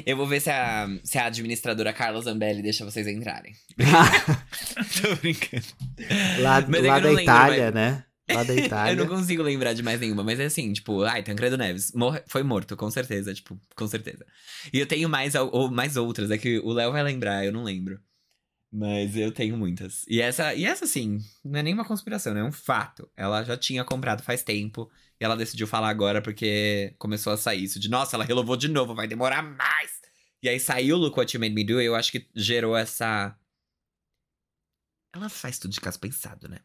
Eu vou ver se a administradora Carla Zambelli deixa vocês entrarem. Tô brincando. Lá Mas é que eu da não lembro, Itália, mas- né? Lá da Eu Itália. não consigo lembrar de mais nenhuma, mas é assim, tipo, Tancredo Neves foi morto, com certeza, tipo, com certeza. E eu tenho mais outras, é que o Léo vai lembrar, eu não lembro. Mas eu tenho muitas. E essa, sim, não é nenhuma conspiração, né? É um fato. Ela já tinha comprado faz tempo e ela decidiu falar agora porque começou a sair isso de, nossa, ela renovou de novo, vai demorar mais. E aí saiu o Look What You Made Me Do e eu acho que gerou essa... Ela faz tudo de caso pensado, né?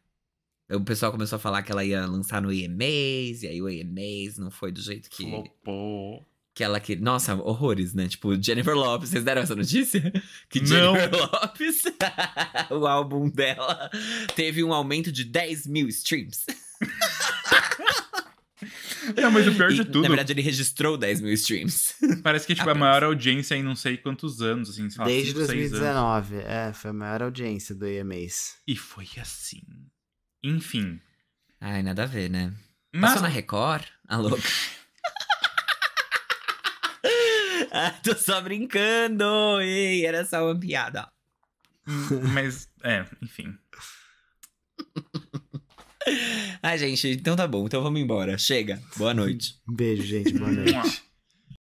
O pessoal começou a falar que ela ia lançar no EMAs, e aí o EMAs não foi do jeito que... Flopou. Que ela que... Nossa, horrores, né? Tipo, Jennifer Lopez, vocês deram essa notícia? Que Não. Jennifer Lopez, o álbum dela, teve um aumento de 10 mil streams. Não, mas o pior E, de tudo, na verdade, ele registrou 10 mil streams. parece que tipo, a maior audiência em não sei quantos anos, assim, sei lá, Desde 5, 6 anos. 2019. Foi a maior audiência do EMAs. E foi assim. Enfim. Ai, nada a ver, né? Mas, Passou na Record? A louca. Tô só brincando. Ei, era só uma piada. mas, enfim. Ai, gente, então tá bom. Então vamos embora. Chega. Boa noite. Um beijo, gente. Boa noite.